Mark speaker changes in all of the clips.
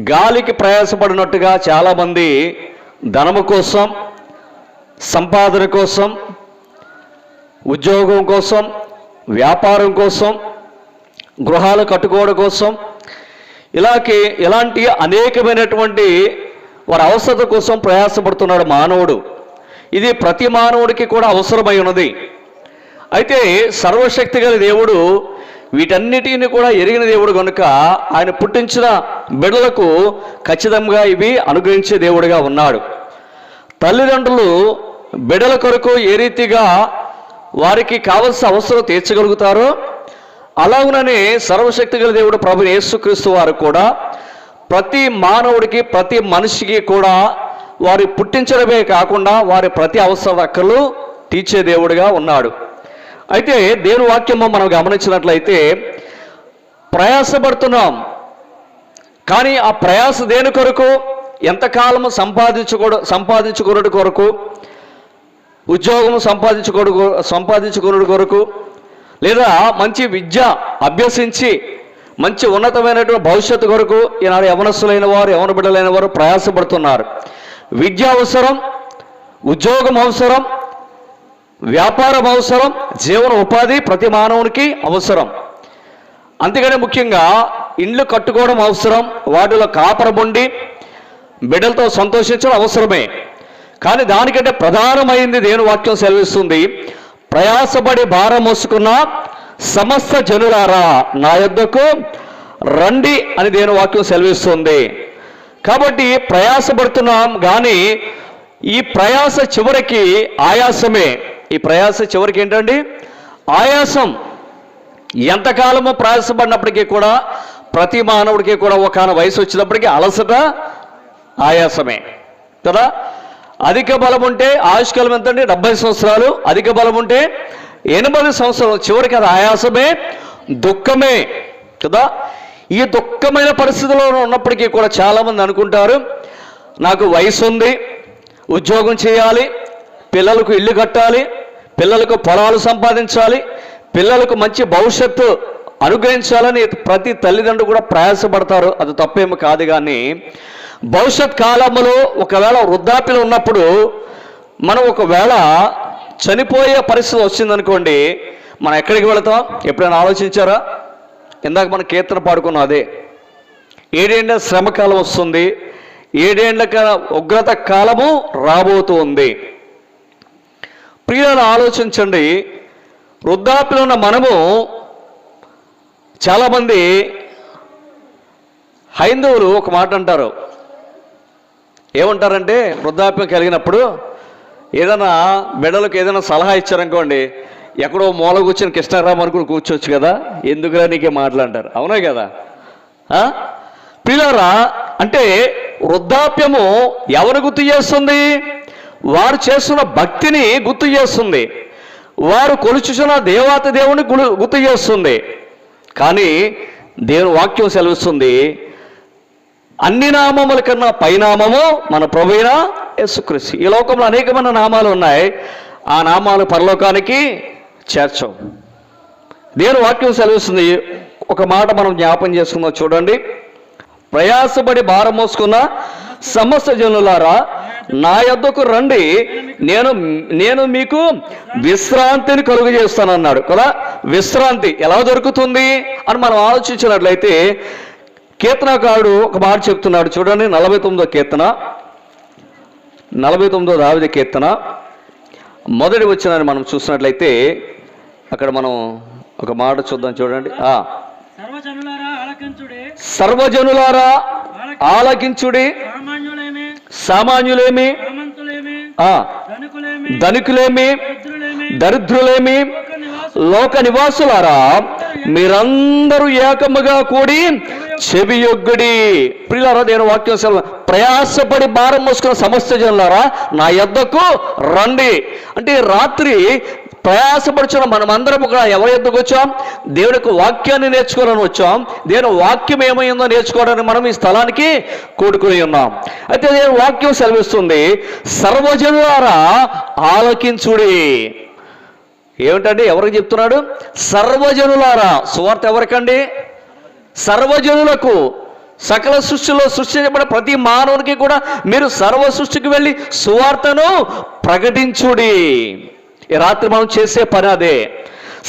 Speaker 1: గాలికి ప్రయాసపడినట్టుగా చాలామంది ధనము కోసం, సంపాదన కోసం, ఉద్యోగం కోసం, వ్యాపారం కోసం, గృహాలు కట్టుకోవడం కోసం, ఇలాంటి అనేకమైనటువంటి వారి అవసరత కోసం ప్రయాసపడుతున్నాడు మానవుడు. ఇది ప్రతి మానవుడికి కూడా అవసరమై ఉన్నది. అయితే సర్వశక్తి గల దేవుడు వీటన్నిటిని కూడా ఎరిగిన దేవుడు కనుక ఆయన పుట్టించిన బిడ్డలకు ఖచ్చితంగా ఇవి అనుగ్రహించే దేవుడిగా ఉన్నాడు. తల్లిదండ్రులు బిడ్డల కొరకు ఏ రీతిగా వారికి కావలసిన అవసరం తీర్చగలుగుతారో అలాగుననే సర్వశక్తి గల దేవుడు ప్రభువైన యేసుక్రీస్తు వారు కూడా ప్రతి మానవుడికి, ప్రతి మనిషికి కూడా వారి పుట్టించడమే కాకుండా వారి ప్రతి అవసరాలు తీర్చే దేవుడిగా ఉన్నాడు. అయితే దేవుని వాక్యము మనం గమనించినట్లయితే ప్రయాసపడుతున్నాం, కానీ ఆ ప్రయాస దేని కొరకు? ఎంతకాలము సంపాదించుకోవడం కొరకు, ఉద్యోగం సంపాదించుకోవడం కొరకు, లేదా మంచి విద్య అభ్యసించి మంచి ఉన్నతమైనటువంటి భవిష్యత్తు కొరకు ఈనాడు యవనస్తులైన వారు, యవన బిడ్డలైన వారు ప్రయాసపడుతున్నారు. విద్య అవసరం, ఉద్యోగం అవసరం, వ్యాపారం అవసరం, జీవన ఉపాధి ప్రతి మానవునికి అవసరం. అంతేగాని ముఖ్యంగా ఇండ్లు కట్టుకోవడం అవసరం, వాటిలో కాపురం ఉండి బిడ్డలతో సంతోషించడం అవసరమే. కానీ దానికంటే ప్రధానమైంది దేవుని వాక్యం సెలవిస్తుంది, ప్రయాసపడి భారం మోసుకున్న సమస్త జనులారా నా యొద్దకు రండి అని దేవుని వాక్యం సెలవిస్తుంది. కాబట్టి ప్రయాసపడుతున్నాం, కానీ ఈ ప్రయాస చివరికి ఆయాసమే. ఈ ప్రయాస చివరికి ఏంటండి? ఆయాసం. ఎంతకాలము ప్రయాసపడినప్పటికీ కూడా ప్రతి మానవుడికి కూడా ఒక వయసు వచ్చినప్పటికీ అలసట, ఆయాసమే కదా. అధిక బలం ఉంటే ఆయుష్కాలం ఎంతండి? 70 సంవత్సరాలు. అధిక బలం ఉంటే 80 సంవత్సరాలు. చివరికి అది ఆయాసమే, దుఃఖమే కదా. ఈ దుఃఖమైన పరిస్థితిలో ఉన్నప్పటికీ కూడా చాలామంది అనుకుంటారు, నాకు వయసు ఉంది, ఉద్యోగం చేయాలి, పిల్లలకు ఇల్లు కట్టాలి, పిల్లలకు పొలాలు సంపాదించాలి, పిల్లలకు మంచి భవిష్యత్తు అనుగ్రహించాలని ప్రతి తల్లిదండ్రులు కూడా ప్రయాసపడతారు. అది తప్పేమో కాదు. కానీ భవిష్యత్ కాలంలో ఒకవేళ వృద్ధాప్యలో ఉన్నప్పుడు మనం ఒకవేళ చనిపోయే పరిస్థితి వచ్చిందనుకోండి, మనం ఎక్కడికి వెళతాం? ఎప్పుడైనా ఆలోచించారా? ఇందాక మనం కీర్తన పాడుకున్నాం, అదే 7 ఏళ్ల శ్రమకాలం వస్తుంది, 7 ఏళ్ల ఉగ్రత కాలము రాబోతుంది. ప్రియులను ఆలోచించండి. వృద్ధాప్యలో ఉన్న మనము చాలామంది హైందవులు ఒక మాట అంటారు. ఏమంటారంటే, వృద్ధాప్యం కలిగినప్పుడు ఏదైనా బిడ్డలకు ఏదైనా సలహా ఇచ్చారనుకోండి, ఎక్కడో మూల కూర్చొని కృష్ణారామ అనుకుని కూర్చోవచ్చు కదా, ఎందుకురా నీకే మాట్లాంటారు. అవునా కదా? ప్రియులారా, అంటే వృద్ధాప్యము ఎవరు గుర్తు చేస్తుంది? వారు చేస్తున్న భక్తిని గుర్తు చేస్తుంది, వారు కొలుచుచున్న దేవాతి దేవుని గుర్తు చేస్తుంది. కానీ దేవుని వాక్యం సెలవిస్తుంది, అన్ని నామముల కన్నా పైనామము మన ప్రభువైన యేసుక్రీస్తు. ఈ లోకంలో అనేకమైన నామాలు ఉన్నాయి, ఆ నామాలు పరలోకానికి చేర్చవు. దేవుని వాక్యం సెలవిస్తుంది. ఒక మాట మనం జ్ఞాపం చేసుకుందాం, చూడండి. ప్రయాసపడి భారం మోసుకున్న సమస్త జనులారా నా యొద్దకు రండి, నేను మీకు విశ్రాంతిని కలుగు చేస్తానన్నాడు కదా. విశ్రాంతి ఎలా దొరుకుతుంది అని మనం ఆలోచించినట్లయితే కీర్తనకారుడు ఒక మాట చెప్తున్నాడు, చూడండి. 49వ కీర్తన, 49వ దావీదు కీర్తన మొదటి వచనాన్ని మనం చూసినట్లయితే అక్కడ మనం ఒక మాట చూద్దాం, చూడండి. సర్వజనులారా ఆలకించుడి, సామాన్యులేమి, ధనికులేమి, దరిద్రులేమి, లోక నివాసులారా మీరందరూ ఏకముగా కూడి చెవియొగ్గుడి. ప్రియులారా, దేవుని వాక్యం సెలవు, ప్రయాసపడి భారం మోసుకున్న సమస్త జనులారా నా యొద్దకు రండి. అంటే రాత్రి ప్రయాసపడుచున్న మనమందరం కూడా ఎవరి యొద్దకు వచ్చాం? దేవుని యొక్క వాక్యాన్ని నేర్చుకోవాలని వచ్చాం. దేవుని వాక్యం ఏమైందో నేర్చుకోవడానికి మనం ఈ స్థలానికి కూడుకుని ఉన్నాం. అయితే దేవుని వాక్యం సెలవిస్తుంది, సర్వజనులారా ఆలకించుడి. ఏమిటండి? ఎవరికి చెప్తున్నాడు? సర్వజనులారా. సువార్త ఎవరికండి? సర్వజనులకు. సకల సృష్టిలో సృష్టించబడిన ప్రతి మానవునికి కూడా మీరు సర్వ సృష్టికి వెళ్ళి సువార్తను ప్రకటించుడి. ఈ రాత్రి మనం చేసే పని అదే.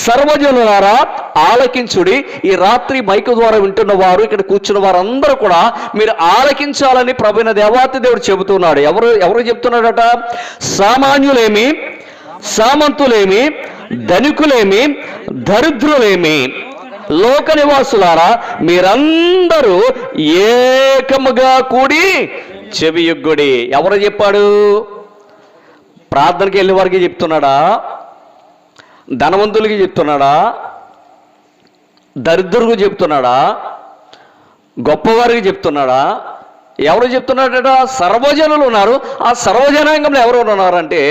Speaker 1: సర్వజనులారా ఆలకించుడి. ఈ రాత్రి మైకు ద్వారా వింటున్న వారు, ఇక్కడ కూర్చున్న వారందరూ కూడా మీరు ఆలకించాలని ప్రభువైన దేవాతి దేవుడు చెబుతున్నాడు. ఎవరు చెప్తున్నాడట? సామాన్యులేమి, సామంతులేమి, ధనికులేమి, దరిద్రులేమి, లోక నివాసులారా మీరందరూ ఏకముగా కూడి చెవియొగ్గుడి. ఎవరు చెప్పాడు? ప్రార్థనకి వెళ్ళే వారికి చెప్తున్నాడా? ధనవంతులకి చెప్తున్నాడా? దరిద్రులకు చెప్తున్నాడా? గొప్పవారికి చెప్తున్నాడా? ఎవరు చెప్తున్నాడట? సర్వజనులు ఉన్నారు. ఆ సర్వజనాంగంలో ఎవరు ఉన్నారంటే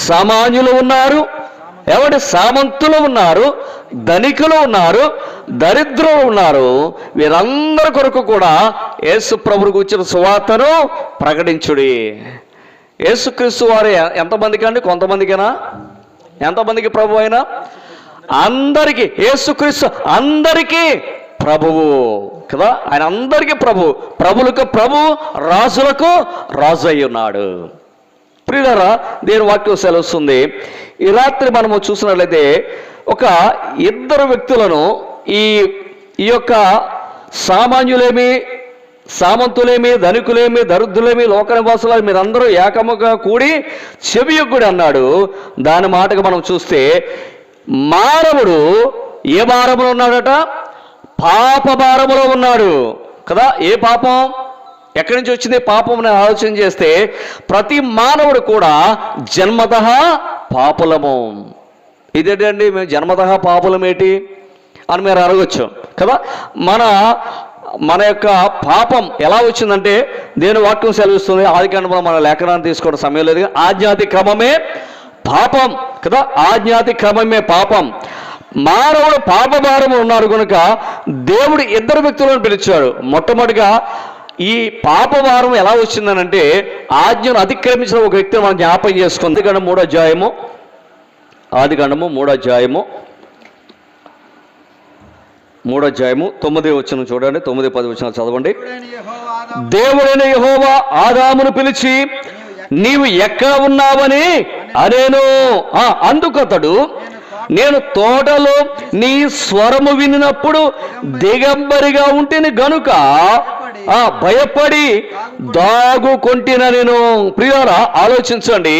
Speaker 1: సామాన్యులు ఉన్నారు, ఎవరి సామంతులు ఉన్నారు, ధనికులు ఉన్నారు, దరిద్రులు ఉన్నారు. వీరందరి కొరకు కూడా యేసు ప్రభువుకు వచ్చిన సువార్తను ప్రకటించుడి. యేసుక్రీస్తు వారు ఎంతమందికి అండి? కొంతమందికేనా? ఎంతమందికి ప్రభు అయినా? అందరికీ. యేసుక్రీస్తు అందరికీ ప్రభువు కదా. ఆయన అందరికీ ప్రభు, ప్రభులకు ప్రభు, రాజులకు రాజు అయి ఉన్నాడు. ప్రియులారా, దేని వాక్యం సెలవుస్తుంది. ఈ రాత్రి మనము చూసినట్లయితే ఒక ఇద్దరు వ్యక్తులను ఈ యొక్క సామాన్యులేమి, సామంతులేమి, ధనికులేమి, దరిద్రులేమి, లోక నివాసులు మీరందరూ ఏకముగా కూడి చెవియొగ్గుడి అన్నాడు. దాని మాటకు మనం చూస్తే మానవుడు ఏ భారములో ఉన్నాడట? పాప భారములో ఉన్నాడు కదా. ఏ పాపం? ఎక్కడి నుంచి వచ్చింది పాపం అని ఆలోచన చేస్తే ప్రతి మానవుడు కూడా జన్మతః పాపులము. ఇదేంటండి మేము జన్మతః పాపులమేటి అని మీరు అడగచ్చు కదా. మన యొక్క పాపం ఎలా వచ్చిందంటే దేని వాక్యం సెలవిస్తుంది. ఆదికాండంలో మన లేఖనాన్ని తీసుకోవడం సమయం లేదు. ఆజ్ఞాతి క్రమమే పాపం కదా. ఆజ్ఞాతి క్రమమే పాపం. మానవుడు పాపభారము ఉన్నారు కనుక దేవుడు ఇద్దరు వ్యక్తులను పిలిచాడు. మొట్టమొదటిగా ఈ పాపభారం ఎలా వచ్చిందనంటే ఆజ్ఞను అతిక్రమించిన ఒక వ్యక్తిని మనం జ్ఞాపకం చేసుకుంది. ఆదికాండం 3వ అధ్యాయము, ఆదికాండము 3వ అధ్యాయము 9వ వచనం చూడండి. 9-10 వచనాలు చదవండి. దేవుడైన యెహోవా ఆదామును పిలిచి నీవు ఎక్కడ ఉన్నావని అనేను. అందుకతడు నేను తోటలో నీ స్వరము వినినప్పుడు దిగంబరిగా ఉంటేని గనుక భయపడి దాగుకొంటిన నేను. ప్రియులారా, ఆలోచించండి.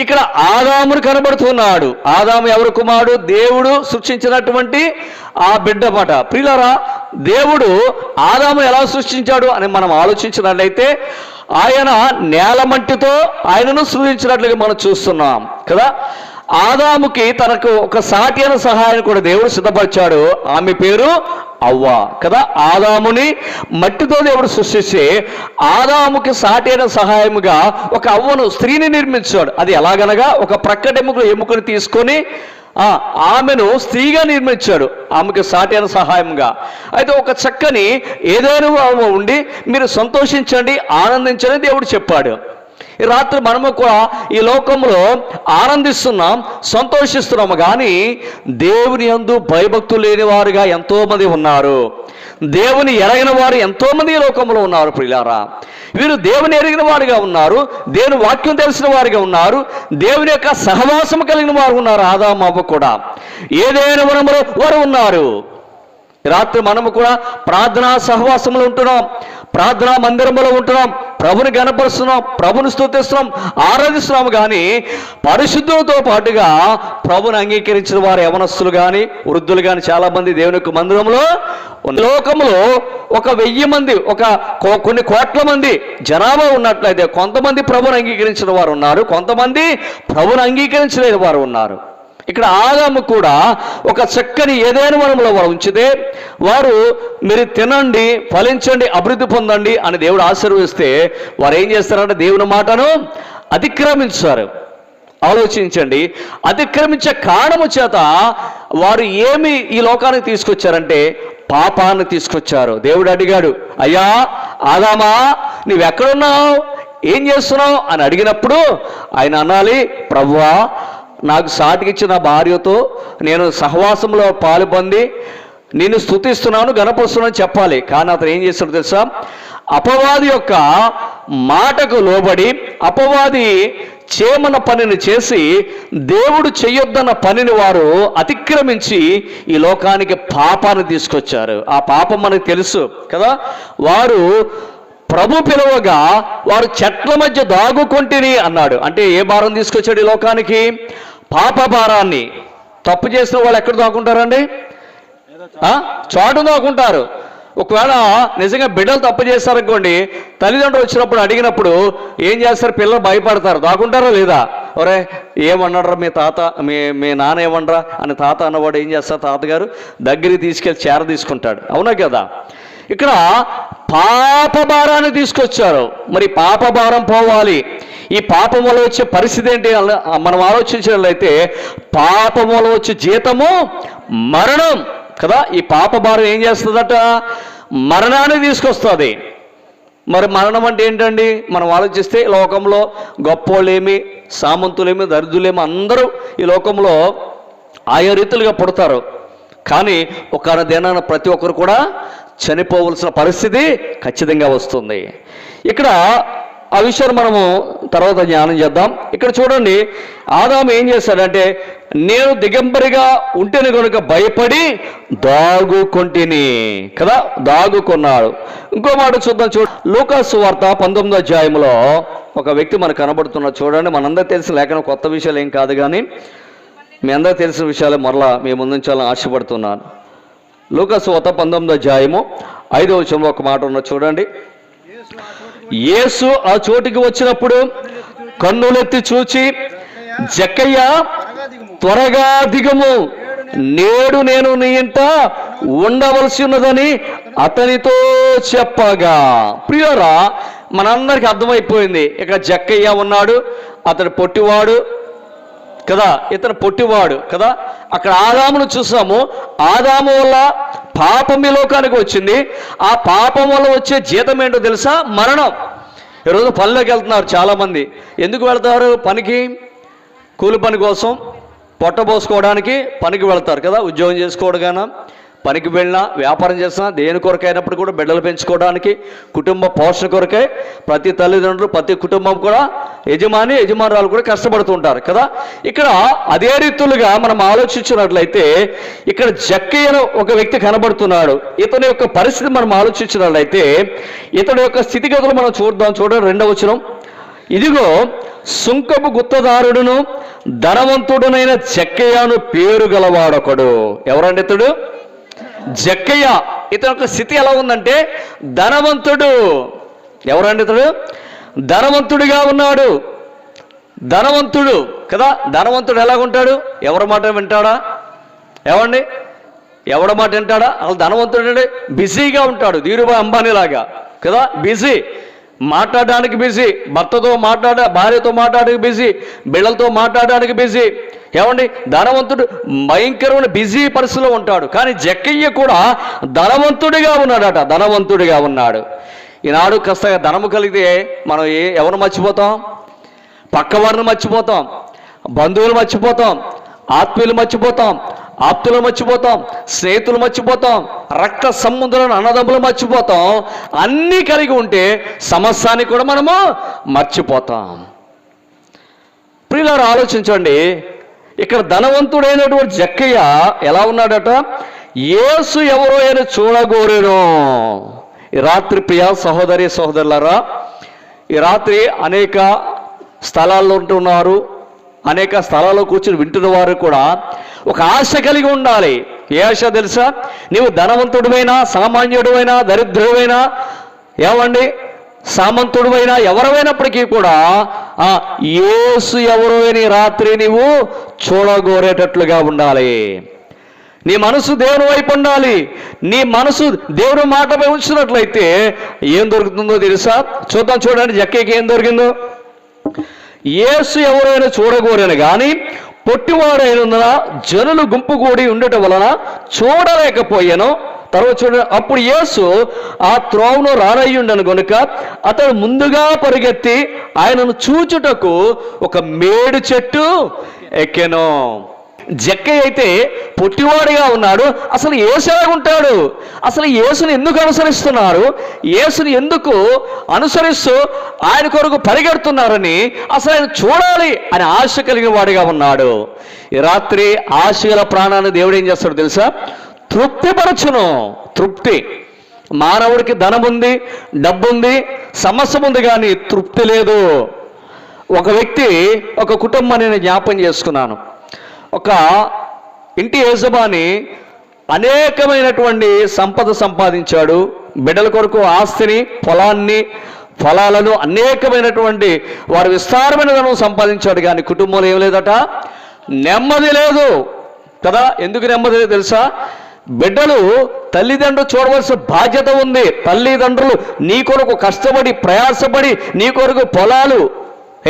Speaker 1: ఇక్కడ ఆదామును కనబడుతున్నాడు. ఆదాము ఎవరు కుమారుడు? దేవుడు సృష్టించినటువంటి ఆ బిడ్డ మాట. ప్రియులారా, దేవుడు ఆదాము ఎలా సృష్టించాడు అని మనం ఆలోచించినట్లయితే ఆయన నేల మట్టితో ఆయనను సృష్టించినట్లుగా మనం చూస్తున్నాం కదా. ఆదాముకి తనకు ఒక సాటి అయిన సహాయాన్ని కూడా దేవుడు సిద్ధపరిచాడు. ఆమె పేరు అవ్వ కదా. ఆదాముని మట్టితో దేవుడు సృష్టించి ఆదాముకి సాటి అయిన సహాయముగా ఒక అవ్వను, స్త్రీని నిర్మించాడు. అది ఎలాగనగా ఒక ప్రక్కటి ఎముకను తీసుకొని ఆమెను స్త్రీగా నిర్మించాడు, ఆమెకు సాటి అయిన సహాయంగా. అయితే ఒక చక్కని ఏదైనా ఉండి మీరు సంతోషించండి, ఆనందించండి దేవుడు చెప్పాడు. ఈ రాత్రి మనము కూడా ఈ లోకంలో ఆనందిస్తున్నాం, సంతోషిస్తున్నాము. కానీ దేవుని యందు భయభక్తులు లేని వారుగా ఎంతోమంది ఉన్నారు. దేవుని ఎరగిన వారు ఎంతోమంది ఈ లోకంలో ఉన్నారు. ప్రియులారా, వీరు దేవుని ఎరిగిన వారుగా ఉన్నారు, దేవుని వాక్యం తెలిసిన వారుగా ఉన్నారు, దేవుని యొక్క సహవాసం కలిగిన వారు ఉన్నారు. ఆదాము అవ్వ కూడా ఏదైనా వనములో వారు ఉన్నారు. రాత్రి మనము కూడా ప్రార్థనా సహవాసంలో ఉంటున్నాం, ప్రార్థనా మందిరంలో ఉంటున్నాం, ప్రభుని గణపరుస్తున్నాం, ప్రభుని స్తుతిస్తున్నాం, ఆరాధిస్తున్నాము. కానీ పరిశుద్ధులతో పాటుగా ప్రభుని అంగీకరించిన వారు యవనస్తులు కానీ వృద్ధులు కానీ చాలా మంది దేవుని యొక్క మందిరంలో లోకంలో 1000 మంది, కొన్ని కోట్ల మంది జనాభా ఉన్నట్లయితే కొంతమంది ప్రభుని అంగీకరించిన వారు ఉన్నారు, కొంతమంది ప్రభుని అంగీకరించలేని వారు ఉన్నారు. ఇక్కడ ఆదాము కూడా ఒక చక్కని ఏదైనా వనంలో వారు ఉంచితే వారు మీరు తినండి, ఫలించండి, అభివృద్ధి పొందండి అని దేవుడు ఆశీర్వదిస్తే వారు ఏం చేస్తారంటే దేవుని మాటను అతిక్రమించారు. ఆలోచించండి, అతిక్రమించే కారణము చేత వారు ఏమి ఈ లోకానికి తీసుకొచ్చారంటే పాపాన్ని తీసుకొచ్చారు. దేవుడు అడిగాడు, అయ్యా ఆదామా నీవెక్కడున్నావు, ఏం చేస్తున్నావు అని అడిగినప్పుడు ఆయన అనాలి, ప్రభువా నాకు సాటికిచ్చిన భార్యతో నేను సహవాసంలో పాలు పొంది నేను స్తుతిస్తున్నాను, గణపరుస్తున్నాను చెప్పాలి. కానీ అతను ఏం చేస్తాడో తెలుసా? అపవాది యొక్క మాటకు లోబడి అపవాది చేయమన్న పనిని చేసి దేవుడు చెయ్యొద్దన్న పనిని వారు అతిక్రమించి ఈ లోకానికి పాపాన్ని తీసుకొచ్చారు. ఆ పాపం మనకు తెలుసు కదా. వారు ప్రభు పిలువగా వారు చెట్ల మధ్య దాగుకొంటిని అన్నాడు. అంటే ఏ భారం తీసుకొచ్చాడు ఈ లోకానికి? పాప భారాన్ని. తప్పు చేసిన వాళ్ళు ఎక్కడ దాక్కుంటారండి? చాటు దాక్కుంటారు. ఒకవేళ నిజంగా బిడ్డలు తప్పు చేస్తారనుకోండి, తల్లిదండ్రులు వచ్చినప్పుడు అడిగినప్పుడు ఏం చేస్తారు? పిల్లలు భయపడతారు, దాక్కుంటారా లేదా? ఒరే ఏమన్నారా మీ తాత, మీ నాన్న ఏమనరా అని తాత అన్నవాడు ఏం చేస్తారు? తాతగారు దగ్గరికి తీసుకెళ్ళి చేర తీసుకుంటాడు. అవునా కదా? ఇక్కడ పాప భారాన్ని తీసుకొచ్చారు. మరి పాప భారం పోవాలి. ఈ పాపం వల్ల వచ్చే పరిస్థితి ఏంటి మనం ఆలోచించినట్లయితే, పాపం వల్ల వచ్చే జీతము మరణం కదా. ఈ పాప భారం ఏం చేస్తుందట? మరణాన్ని తీసుకొస్తుంది. మరి మరణం అంటే ఏంటండి? మనం ఆలోచిస్తే లోకంలో గొప్పోళ్ళేమి, సామంతులేమి, దరిద్రులేమి అందరూ ఈ లోకంలో ఆయా రీతులుగా పుడతారు. కానీ ఒక దినాన ప్రతి ఒక్కరు కూడా చనిపోవలసిన పరిస్థితి ఖచ్చితంగా వస్తుంది. ఇక్కడ ఆ విషయాన్ని మనము తర్వాత జ్ఞానం చేద్దాం. ఇక్కడ చూడండి, ఆదాము ఏం చేశాడంటే, నేను దిగంబరిగా ఉంటేనే కనుక భయపడి దాగుకొంటిని కదా, దాగుకున్నాడు. ఇంకో మాట చూద్దాం. లూకాసు వార్త 19వ అధ్యాయంలో ఒక వ్యక్తి మనకు కనబడుతున్నాడు. చూడండి, మనందరూ తెలిసిన లేఖనం కొత్త విషయాలు ఏం కాదు, కానీ మీ అందరూ తెలిసిన విషయాలు మరలా మీ ముందుంచాలని ఆశపడుతున్నాను. లూకాసు వార్త 19వ అధ్యాయము 5వ వచనంలో ఒక మాట ఉన్నది చూడండి. యేసు ఆ చోటికి వచ్చినప్పుడు కన్నులెత్తి చూచి, జక్కయ్య త్వరగా దిగము, నేడు నేను నీ ఇంట ఉండవలసి ఉన్నదని అతనితో చెప్పగా. ప్రియులారా, మనందరికీ అర్థమైపోయింది. ఇక జక్కయ్య ఉన్నాడు, అతడు పొట్టివాడు కదా, ఇతను పొట్టివాడు కదా. అక్కడ ఆదామును చూసాము. ఆదాము వల్ల పాపం ఈ లోకానికి వచ్చింది. ఆ పాపం వల్ల వచ్చే జీతం ఏంటో తెలుసా? మరణం. ఈరోజు పనిలోకి వెళ్తున్నారు చాలామంది. ఎందుకు వెళ్తారు? పనికి, కూలి పని కోసం, పొట్ట పోసుకోవడానికి పనికి వెళ్తారు కదా. ఉద్యోగం చేసుకోవడానికైనా, పనికి వెళ్ళినా, వ్యాపారం చేసినా, దేని కొరకైనప్పుడు కూడా బిడ్డలు పెంచుకోవడానికి, కుటుంబ పోషణ కొరకై ప్రతి తల్లిదండ్రులు, ప్రతి కుటుంబం కూడా యజమానురాలు కూడా కష్టపడుతుంటారు కదా. ఇక్కడ అదే రీతులుగా మనం ఆలోచించినట్లయితే, ఇక్కడ జక్కయ్యను ఒక వ్యక్తి కనబడుతున్నాడు. ఇతని యొక్క పరిస్థితి మనం ఆలోచించినట్లయితే, ఇతని యొక్క స్థితిగతులు మనం చూద్దాం. చూడండి 2వ వచనం. ఇదిగో సుంకపు గుత్తదారుడును ధనవంతుడునైన జక్కయ్యను పేరు గలవాడొకడు. ఎవరండి ఇతడు? జక్కయ్య. ఇతని యొక్క స్థితి ఎలా ఉందంటే ధనవంతుడు. ఎవరండి ఇతడు? ధనవంతుడిగా ఉన్నాడు. ధనవంతుడు కదా. ధనవంతుడు ఎలాగుంటాడు? ఎవరి మాట వింటాడా? ఏమండి, ఎవరి మాట వింటాడా? అసలు ధనవంతుడు అంటే బిజీగా ఉంటాడు. ధీరుభాయ్ అంబానీ లాగా కదా, బిజీ. మాట్లాడడానికి బిజీ, భార్యతో మాట్లాడడానికి బిజీ, బిడ్డలతో మాట్లాడడానికి బిజీ. ఏమండి, ధనవంతుడు భయంకరమైన బిజీ పరిస్థితిలో ఉంటాడు. కానీ జక్కయ్య కూడా ధనవంతుడిగా ఉన్నాడట. ధనవంతుడిగా ఉన్నాడు. ఈనాడు కాస్త ధనము కలిగితే మనం ఎవరిని మర్చిపోతాం? పక్కవారిని మర్చిపోతాం, బంధువులు మర్చిపోతాం, ఆత్మీయులు మర్చిపోతాం, ఆప్తులు మర్చిపోతాం, స్నేహితులు మర్చిపోతాం, రక్త సంబంధులను అన్నదమ్ములు మర్చిపోతాం. అన్నీ కలిగి ఉంటే సమస్యాన్ని కూడా మనము మర్చిపోతాం. ప్రియులారా, ఆలోచించండి. ఇక్కడ ధనవంతుడైనటువంటి జక్కయ్య ఎలా ఉన్నాడట? యేసు ఎవరో అని చూడగోరేను. ఈ రాత్రి ప్రియ సహోదరి సహోదరులారా, ఈ రాత్రి అనేక స్థలాల్లో ఉంటున్నారు, అనేక స్థలాల్లో కూర్చుని వింటున్న వారు కూడా ఒక ఆశ కలిగి ఉండాలి. ఏ ఆశ తెలుసా? నీవు ధనవంతుడివైనా, సామాన్యుడివైనా, దరిద్రుడైనా, ఏమండి సామంతుడివైనా, ఎవరైనప్పటికీ కూడా యేసు ఎవరో అని రాత్రి నీవు చూడగోరేటట్లుగా ఉండాలి. నీ మనసు దేవుని వైపు ఉండాలి. నీ మనసు దేవుని మాటపై ఉంచినట్లయితే ఏం దొరుకుతుందో తెలుసా? చూద్దాం. చూడండి, జక్కయ్యకి ఏం దొరికిందో. యేసు ఎవరైనా చూడగోరని కానీ పొట్టివాడైనందున జనులు గుంపు కూడి ఉండటం వలన చూడలేకపోయాను. తర్వాత చూడ, అప్పుడు యేసు ఆ త్రోవను రానయ్యుండను గనుక అతడు ముందుగా పరిగెత్తి ఆయనను చూచుటకు ఒక మేడు చెట్టు ఎక్కెను. జక్కయ్య అయితే పొట్టివాడిగా ఉన్నాడు. అసలు యేసు ఎలాగుంటాడు, అసలు యేసుని ఎందుకు అనుసరిస్తున్నారు, యేసుని ఎందుకు అనుసరిస్తూ ఆయన కొరకు పరిగెడుతున్నారని అసలు ఆయన చూడాలి అని ఆశ కలిగిన వాడిగా ఉన్నాడు. ఈ రాత్రి ఆశ గల ప్రాణాన్ని దేవుడు ఏం చేస్తాడు తెలుసా? తృప్తిపరచును. తృప్తి. మానవుడికి ధనం ఉంది, డబ్బు ఉంది, సమస్య ఉంది, కానీ తృప్తి లేదు. ఒక వ్యక్తి, ఒక కుటుంబాన్ని నేను జ్ఞాపం చేసుకున్నాను. ఒక ఇంటి యజమాని అనేకమైనటువంటి సంపద సంపాదించాడు. బిడ్డల కొరకు ఆస్తిని, ఫలాలను అనేకమైనటువంటి వారు విస్తారమైన ధనం సంపాదించాడు. కానీ కుటుంబంలో ఏం లేదట, నెమ్మది లేదు కదా. ఎందుకు నెమ్మది లేదు తెలుసా? బిడ్డలు తల్లిదండ్రులు చూడవలసిన బాధ్యత ఉంది. తల్లిదండ్రులు నీ కొరకు కష్టపడి ప్రయాసపడి నీ కొరకు పొలాలు,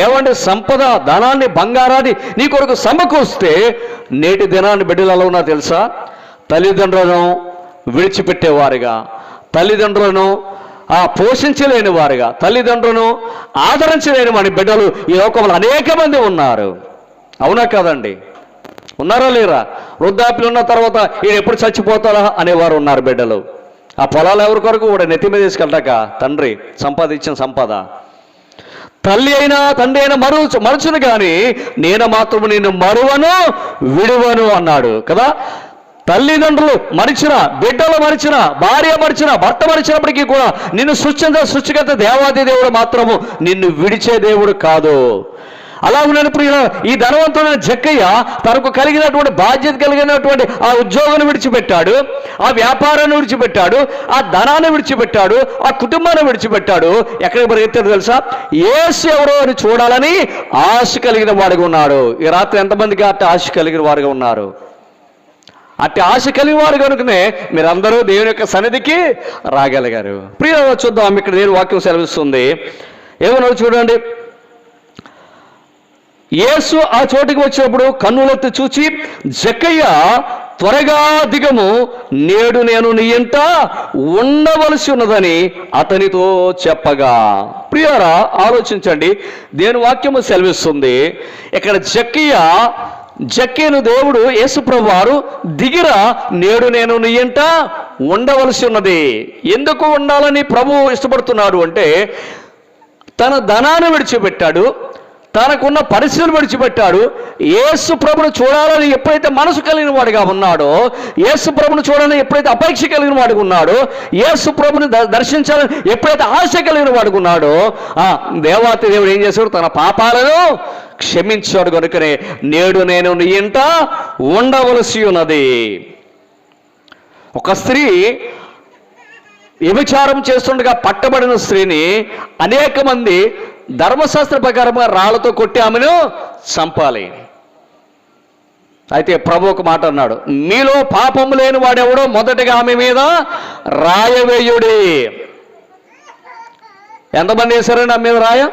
Speaker 1: ఏమంటే సంపద, ధనాన్ని, బంగారాన్ని నీ కొరకు సమకూస్తే నేటి దినాన్ని బిడ్డలు ఎలా ఉన్నా తెలుసా? తల్లిదండ్రులను విడిచిపెట్టేవారుగా, తల్లిదండ్రులను పోషించలేని వారుగా, తల్లిదండ్రులను ఆదరించలేని మన బిడ్డలు ఈ లోకంలో అనేక మంది ఉన్నారు. అవునా కాదండి? ఉన్నారా లేరా? వృద్ధాప్యులు ఉన్న తర్వాత ఈయన ఎప్పుడు చచ్చిపోతారా అనేవారు ఉన్నారు బిడ్డలు. ఆ పొలాలు ఎవరి కొరకు? కూడా నెత్తి మీద తీసుకెళ్ళాక తండ్రి సంపాదించిన సంపద. తల్లి అయినా తండ్రి అయినా మరుచును కానీ నేను మాత్రం నిన్ను మరువను విడువను అన్నాడు కదా. తల్లిదండ్రులు మరిచిన, బిడ్డలు మరిచిన, భార్య మరిచిన, భర్త మరిచినప్పటికీ కూడా నిన్ను సృష్టికర్త దేవాది దేవుడు మాత్రము నిన్ను విడిచే దేవుడు కాదు. అలా ఉన్నప్పుడు ఈ ధనవంతుడైన జక్కయ్య తనకు కలిగినటువంటి బాధ్యత కలిగినటువంటి ఆ ఉద్యోగాన్ని విడిచిపెట్టాడు, ఆ వ్యాపారాన్ని విడిచిపెట్టాడు, ఆ ధనాన్ని విడిచిపెట్టాడు, ఆ కుటుంబాన్ని విడిచిపెట్టాడు. ఎక్కడికి పరిగెత్తాడు తెలుసా? యేసు ఎవరో అని చూడాలని ఆశ కలిగిన వాడిగా ఉన్నాడు. ఈ రాత్రి ఎంతమందికి అట్టి ఆశ కలిగిన వారుగా ఉన్నారు? అట్టి ఆశ కలిగిన వారు కనుకనే మీరందరూ దేవుని యొక్క సన్నిధికి రాగలిగారు. ప్రియులు చూద్దాం, ఇక్కడ నేను వాక్యం సెలవిస్తుంది. ఏమన్నా చూడండి. యేసు ఆ చోటికి వచ్చినప్పుడు కన్నులెత్తి చూచి, జక్కయ్య త్వరగా దిగము, నేడు నేను నీ ఇంట ఉండవలసి ఉన్నదని అతనితో చెప్పగా. ప్రియారా ఆలోచించండి, దేని వాక్యము సెలవిస్తుంది. ఇక్కడ జక్కయ్యను దేవుడు యేసుప్రభు వారు దిగిరా, నేడు నేను నీ ఇంట ఉండవలసి ఉన్నది. ఎందుకు ఉండాలని ప్రభు ఇష్టపడుతున్నాడు అంటే, తన ధనాన్ని విడిచిపెట్టాడు, తనకున్న పరిస్థితులు విడిచిపెట్టాడు. యేసు ప్రభును చూడాలని ఎప్పుడైతే మనసు కలిగిన వాడిగా ఉన్నాడో, యేసు ప్రభును చూడాలని ఎప్పుడైతే అపేక్ష కలిగిన వాడిగా ఉన్నాడో, యేసు ప్రభుని దర్శించాలని ఎప్పుడైతే ఆశ కలిగిన వాడిగా ఉన్నాడో, దేవాతి దేవుడు ఏం చేశాడు? తన పాపాలను క్షమించాడు. కనుకనే నేడు నేను నీ ఇంట ఉండవలసి ఉన్నది. ఒక స్త్రీ వ్యభిచారం చేస్తుండగా పట్టబడిన స్త్రీని అనేక మంది ధర్మశాస్త్ర ప్రకారంగా రాళ్లతో కొట్టి ఆమెను చంపాలి. అయితే ప్రభు ఒక మాట అన్నాడు, మీలో పాపం లేని వాడెవడో మొదటగా ఆమె మీద రాయవేయుడి. ఎంతమంది వేశారండి ఆమె మీద రాయ?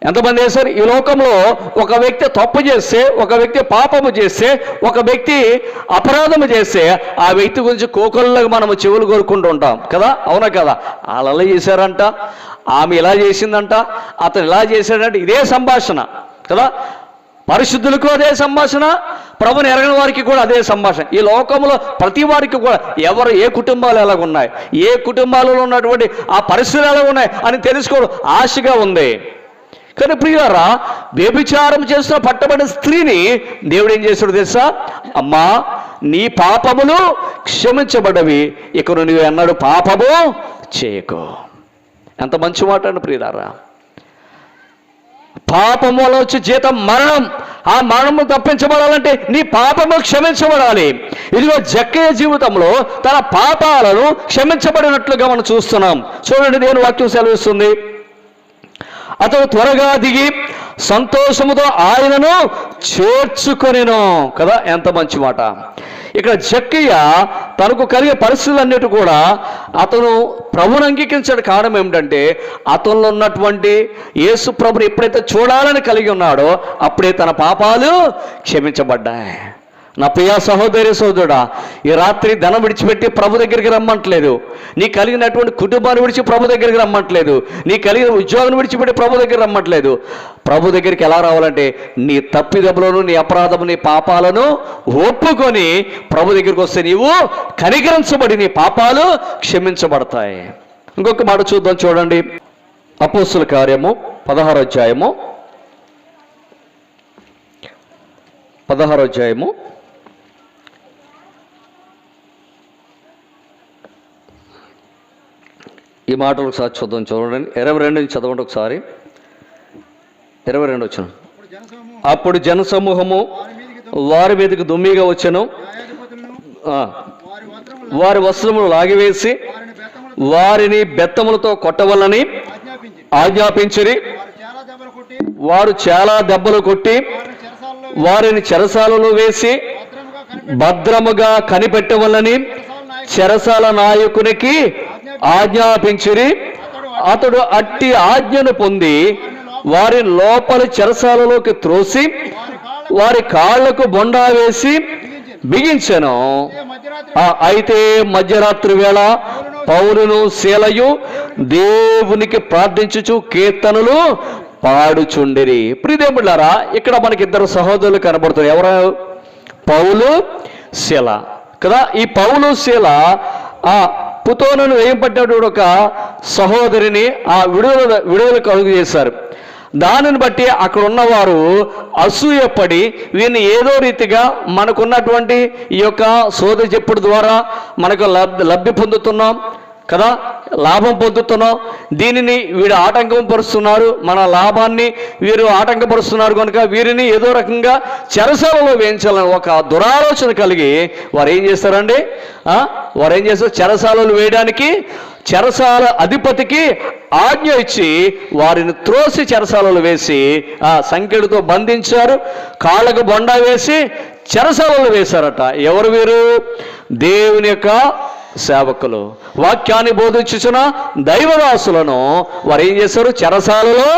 Speaker 1: ఎంతమంది వేశారు? ఈ లోకంలో ఒక వ్యక్తి తప్పు చేస్తే, ఒక వ్యక్తి పాపము చేస్తే, ఒక వ్యక్తి అపరాధము చేస్తే ఆ వ్యక్తి గురించి కోకొల్లాగా మనము చెవులు కోరుకుంటూ ఉంటాం కదా. అవునా కదా? వాళ్ళు అలా చేశారంట, ఆమె ఇలా చేసిందంట, అతను ఇలా చేశాడంటే ఇదే సంభాషణ కదా. పరిశుద్ధులకు అదే సంభాషణ, ప్రభుని ఎరగని వారికి కూడా అదే సంభాషణ. ఈ లోకంలో ప్రతి వారికి కూడా ఎవరు ఏ కుటుంబాలు ఎలాగ ఉన్నాయి, ఏ కుటుంబాలలో ఉన్నటువంటి ఆ పరిస్థితులు ఎలా ఉన్నాయి అని తెలుసుకోవడం ఆశగా ఉంది. కానీ ప్రియులారా, వ్యభిచారం చేస్తున్న పట్టబడిన స్త్రీని దేవుడు ఏం చేశాడు తెలుసా? అమ్మా, నీ పాపములు క్షమించబడ్డవి, ఇక నువ్వు అన్నాడు పాపము చేయకు. ఎంత మంచి మాట అండి ప్రియులారా. పాపము వల్ల వచ్చే జీతం మరణం. ఆ మరణము తప్పించబడాలంటే నీ పాపము క్షమించబడాలి. ఇదిగో జక్కయ్య జీవితంలో తన పాపాలను క్షమించబడినట్లుగా మనం చూస్తున్నాం. చూడండి, నేను వాక్యం సెలవిస్తుంది. అతడు త్వరగా దిగి సంతోషముతో ఆయనను చేర్చుకొనెను కదా. ఎంత మంచి మాట. ఇక్కడ జక్కయ్య తనకు కలిగే పరిస్థితులన్నిటి కూడా అతను ప్రభుని అంగీకరించడానికి కారణం ఏమిటంటే, అతనిలో ఉన్నటువంటి యేసు ప్రభుని ఎప్పుడైతే చూడాలని కలిగి ఉన్నాడో అప్పుడే తన పాపాలు క్షమించబడ్డాయి. నా ప్రియ సహోదరి సోదరుడా, ఈ రాత్రి ధనం విడిచిపెట్టి ప్రభు దగ్గరికి రమ్మంటలేదు. నీ కలిగినటువంటి కుటుంబాన్ని విడిచి ప్రభు దగ్గరికి రమ్మంటలేదు. నీ కలిగిన ఉద్యోగం విడిచిపెట్టి ప్రభు దగ్గర రమ్మంటలేదు. ప్రభు దగ్గరికి ఎలా రావాలంటే నీ తప్పిదములను, నీ అపరాధము, నీ పాపాలను ఒప్పుకొని ప్రభు దగ్గరికి వస్తే నీవు కనికరించబడి నీ పాపాలు క్షమించబడతాయి. ఇంకొక మాట చూద్దాం, చూడండి. అపోస్తుల కార్యము 16వ అధ్యాయము 16వ అధ్యాయము ఈ మాటలు ఒకసారి చూద్దాం, చూడండి. 22 నుంచి చదవండి ఒకసారి. 22 వచ్చిన. అప్పుడు జనసమూహము వారి మీదకి దుమ్మిగా వచ్చెను, వారి వస్త్రములు లాగివేసి వారిని బెత్తములతో కొట్టవలని ఆజ్ఞాపించిరి. వారు చాలా దెబ్బలు కొట్టి వారిని చెరసాలలో వేసి భద్రముగా కనిపెట్టవలని చెరసాల నాయకునికి ఆజ్ఞాపించిరి. అతడు అట్టి ఆజ్ఞను పొంది వారి లోపలి చెరసాలలోకి త్రోసి వారి కాళ్లకు బొండా వేసి బిగించెను. అయితే మధ్యరాత్రి వేళ పౌలును శీలయు దేవునికి ప్రార్థించుచు కీర్తనలు పాడుచుండిరి. ప్రియదేవులారా, ఇక్కడ మనకి ఇద్దరు సహోదరులు కనబడుతారు. ఎవరు? పౌలు, శీల కదా. ఈ పౌలు, శీల ఆ పుతోనును వేయబడ్డటువంటి ఒక సహోదరిని ఆ విడుదల కలుగు చేశారు. దానిని బట్టి అక్కడ ఉన్నవారు అసూయపడి వీరిని ఏదో రీతిగా మనకున్నటువంటి ఈ యొక్క సోదరి చెప్పుడు ద్వారా మనకు లబ్ధి పొందుతున్నాం కదా, లాభం పొందుతున్నాం, దీనిని వీడు ఆటంకం పరుస్తున్నారు, మన లాభాన్ని వీరు ఆటంకపరుస్తున్నారు కనుక వీరిని ఏదో రకంగా చెరసాలలో వేయించాలని ఒక దురాలోచన కలిగి వారు ఏం చేస్తారండి? వారు ఏం చేస్తారు? చెరసాలలో వేయడానికి చెరసాల అధిపతికి ఆజ్ఞ ఇచ్చి వారిని త్రోసి చెరసాలలో వేసి ఆ సంకెడితో బంధించారు. కాళ్ళకు బొండా వేసి చెరసాలలో వేశారట. ఎవరు వీరు? దేవుని యొక్క సేవకులు, వాక్యాన్ని బోధించుచున్న దైవదాసులను వారు ఏం చేశారు? చెరసాలలో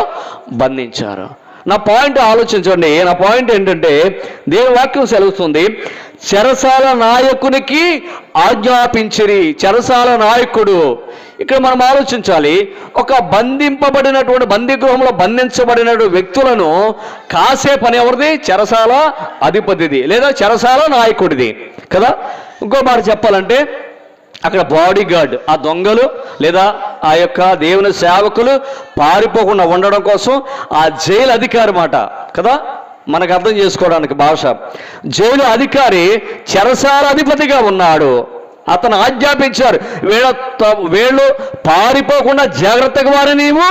Speaker 1: బంధించారు. నా పాయింట్ ఆలోచించండి. నా పాయింట్ ఏంటంటే దేవుని వాక్యం సెలవుతుంది, చెరసాల నాయకునికి ఆజ్ఞాపించిరి. చెరసాల నాయకుడు. ఇక్కడ మనం ఆలోచించాలి, ఒక బంధింపబడినటువంటి బందీగృహంలో బంధించబడిన వ్యక్తులను కాసే పని ఎవరిది? చెరసాల అధిపతిది లేదా చెరసాల నాయకుడిది కదా. ఇంకో మాట చెప్పాలంటే అక్కడ బాడీ గార్డ్, ఆ దొంగలు లేదా ఆ యొక్క దేవుని సేవకులు పారిపోకుండా ఉండడం కోసం ఆ జైలు అధికారి మాట కదా, మనకు అర్థం చేసుకోవడానికి భాష. జైలు అధికారి చెరసాల అధిపతిగా ఉన్నాడు. అతను ఆజ్ఞాపించారు, వీళ్ళు పారిపోకుండా జాగ్రత్తగా వారిని నీవు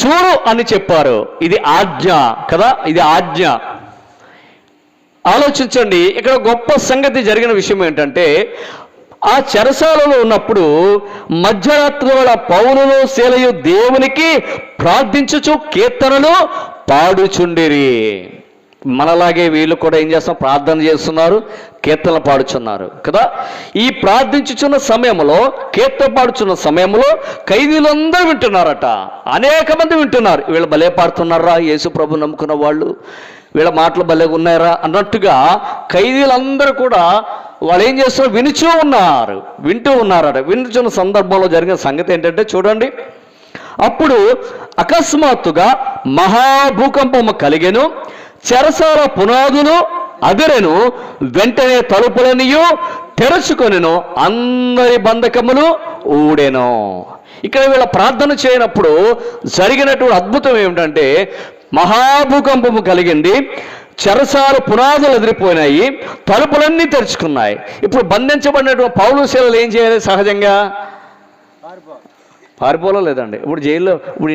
Speaker 1: చూడు అని చెప్పారు. ఇది ఆజ్ఞ కదా, ఇది ఆజ్ఞ. ఆలోచించండి, ఇక్కడ గొప్ప సంగతి జరిగిన విషయం ఏంటంటే ఆ చెరసాలలో ఉన్నప్పుడు మధ్యరాత్రి వేళ పౌలును శీలయు దేవునికి ప్రార్థించుచు కీర్తనలు పాడుచుండిరి. మనలాగే వీళ్ళు కూడా ఏం చేస్తాం? ప్రార్థన చేస్తున్నారు, కీర్తనలు పాడుచున్నారు కదా. ఈ ప్రార్థించుచున్న సమయంలో, కీర్తన పాడుచున్న సమయంలో ఖైదీలందరూ వింటున్నారట. అనేక మంది వింటున్నారు. వీళ్ళు భలే పాడుతున్నారా, యేసు ప్రభు నమ్ముకున్న వాళ్ళు, వీళ్ళ మాటలు భలే ఉన్నాయరా అన్నట్టుగా ఖైదీలందరూ కూడా వాళ్ళు ఏం చేస్తున్నారు? వింటూ ఉన్నారట. వింటున్న సందర్భంలో జరిగిన సంగతి ఏంటంటే చూడండి. అప్పుడు అకస్మాత్తుగా మహాభూకంపము కలిగెను, చెరసాల పునాదులు అదిరెను, వెంటనే తలుపులనియు తెరుచుకొనెను, అందరి బంధకములు ఊడెను. ఇక్కడ వీళ్ళ ప్రార్థన చేయనప్పుడు జరిగినటువంటి అద్భుతం ఏమిటంటే మహాభూకంపము కలిగింది, చెరసాల పునాదులు ఎదిరిపోయినాయి, తలుపులన్నీ తెరుచుకున్నాయి. ఇప్పుడు బంధించబడినటువంటి పౌలు శీలలు ఏం చేయాలి? సహజంగా పారిపోలేదండి. ఇప్పుడు జైల్లో ఇప్పుడు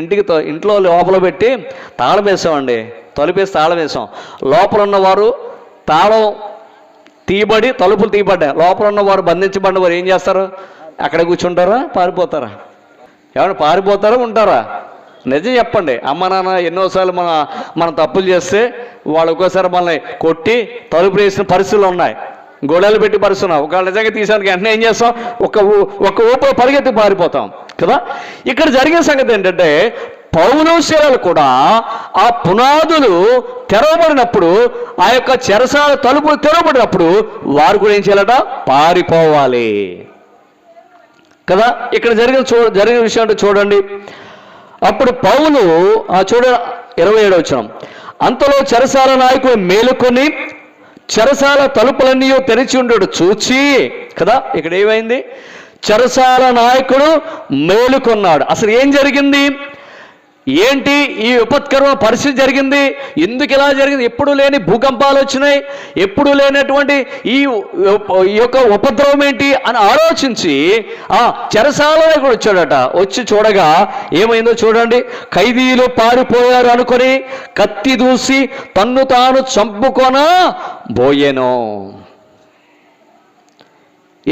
Speaker 1: ఇంట్లో లోపల పెట్టి తాళం వేసామండి, తలుపేసి తాళం వేసాం. లోపల ఉన్నవారు తాళం తీయబడి తలుపులు తీయబడ్డాయి. లోపల ఉన్నవారు బంధించబడిన వారు ఏం చేస్తారు? అక్కడ కూర్చుంటారా? పారిపోతారా? ఏమన్నా పారిపోతారా? ఉంటారా? నిజం చెప్పండి. అమ్మ నాన్న ఎన్నోసార్లు మనం తప్పులు చేస్తే వాళ్ళు ఒక్కోసారి మనల్ని కొట్టి తలుపు వేసిన పరిస్థితులు ఉన్నాయి, గోడలు పెట్టి పరిస్థితున్నాం. ఒకవేళ నిజంగా తీసానికి వెంటనే ఏం చేస్తాం? ఒక ఊపిరి పరిగెత్తి పారిపోతాం కదా. ఇక్కడ జరిగే సంగతి ఏంటంటే పౌలు శీలలు కూడా ఆ పునాదులు తెరవబడినప్పుడు, ఆ యొక్క చెరసాల తలుపులు తెరవబడినప్పుడు వారు కూడా ఏం చేయాలట? పారిపోవాలి కదా. ఇక్కడ జరిగిన విషయం అంటే చూడండి. అప్పుడు పౌలు చూడ 27వ వచనం, అంతలో చెరసాల నాయకుడు మేలుకొని చెరసాల తలుపులన్నీ తెరిచి ఉండడు చూచి, కదా ఇక్కడ ఏమైంది? చెరసాల నాయకుడు మేలుకొన్నాడు. అసలు ఏం జరిగింది? ఏంటి ఈ విపత్కరమైన పరిస్థితి జరిగింది? ఎందుకు ఇలా జరిగింది? ఎప్పుడు లేని భూకంపాలు వచ్చినాయి, ఎప్పుడు లేనటువంటి ఈ యొక్క ఉపద్రవం ఏంటి అని ఆలోచించి ఆ చెరసాలనే కూడా వచ్చాడట. వచ్చి చూడగా ఏమైందో చూడండి. ఖైదీలు పారిపోయారు అనుకొని కత్తి దూసి తన్ను తాను చంపుకొనబోయెను.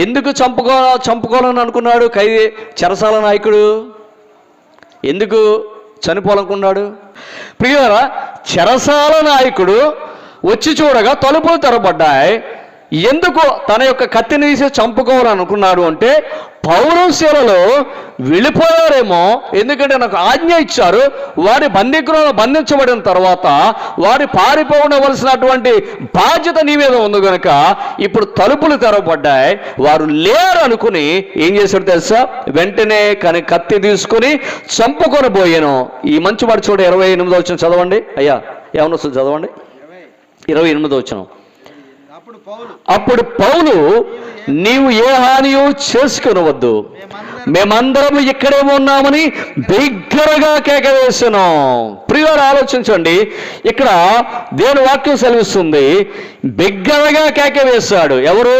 Speaker 1: ఎందుకు చంపుకోవాలని అనుకున్నాడు చెరసాల నాయకుడు? ఎందుకు చనిపోవాలనుకున్నాడు? ప్రియులారా, చెరసాల నాయకుడు వచ్చి చూడగా తలుపులు తెరబడ్డాయి. ఎందుకు తన యొక్క కత్తిని తీసి చంపుకోవాలనుకున్నాడు అంటే, పౌలు శీలలో వెళ్ళిపోయారేమో, ఎందుకంటే నాకు ఆజ్ఞ ఇచ్చారు, వారి బందీగృహంలో బంధించబడిన తర్వాత వారి పారిపోవలసినటువంటి బాధ్యత నీ మీద ఉంది కనుక ఇప్పుడు తలుపులు తెరవబడ్డాయి, వారు లేరు అనుకుని ఏం చేశాడు తెలుసా? వెంటనే కానీ కత్తి తీసుకుని చంపుకొని పోయాను. ఈ మంచి మాట చూడ 28వ వచనం చదవండి అయ్యా. ఏమన్నా వస్తుంది చదవండి. 28వ వచనం. అప్పుడు పౌలు, నీవు ఏ హానియో చేసుకునవద్దు, మేమందరం ఇక్కడేమో ఉన్నామని బిగ్గరగా కేకవేశాను. ప్రియులారా, ఆలోచించండి. ఇక్కడ దేవుని వాక్యం సెలవిస్తుంది, బిగ్గరగా కేకవేశాడు. ఎవరు?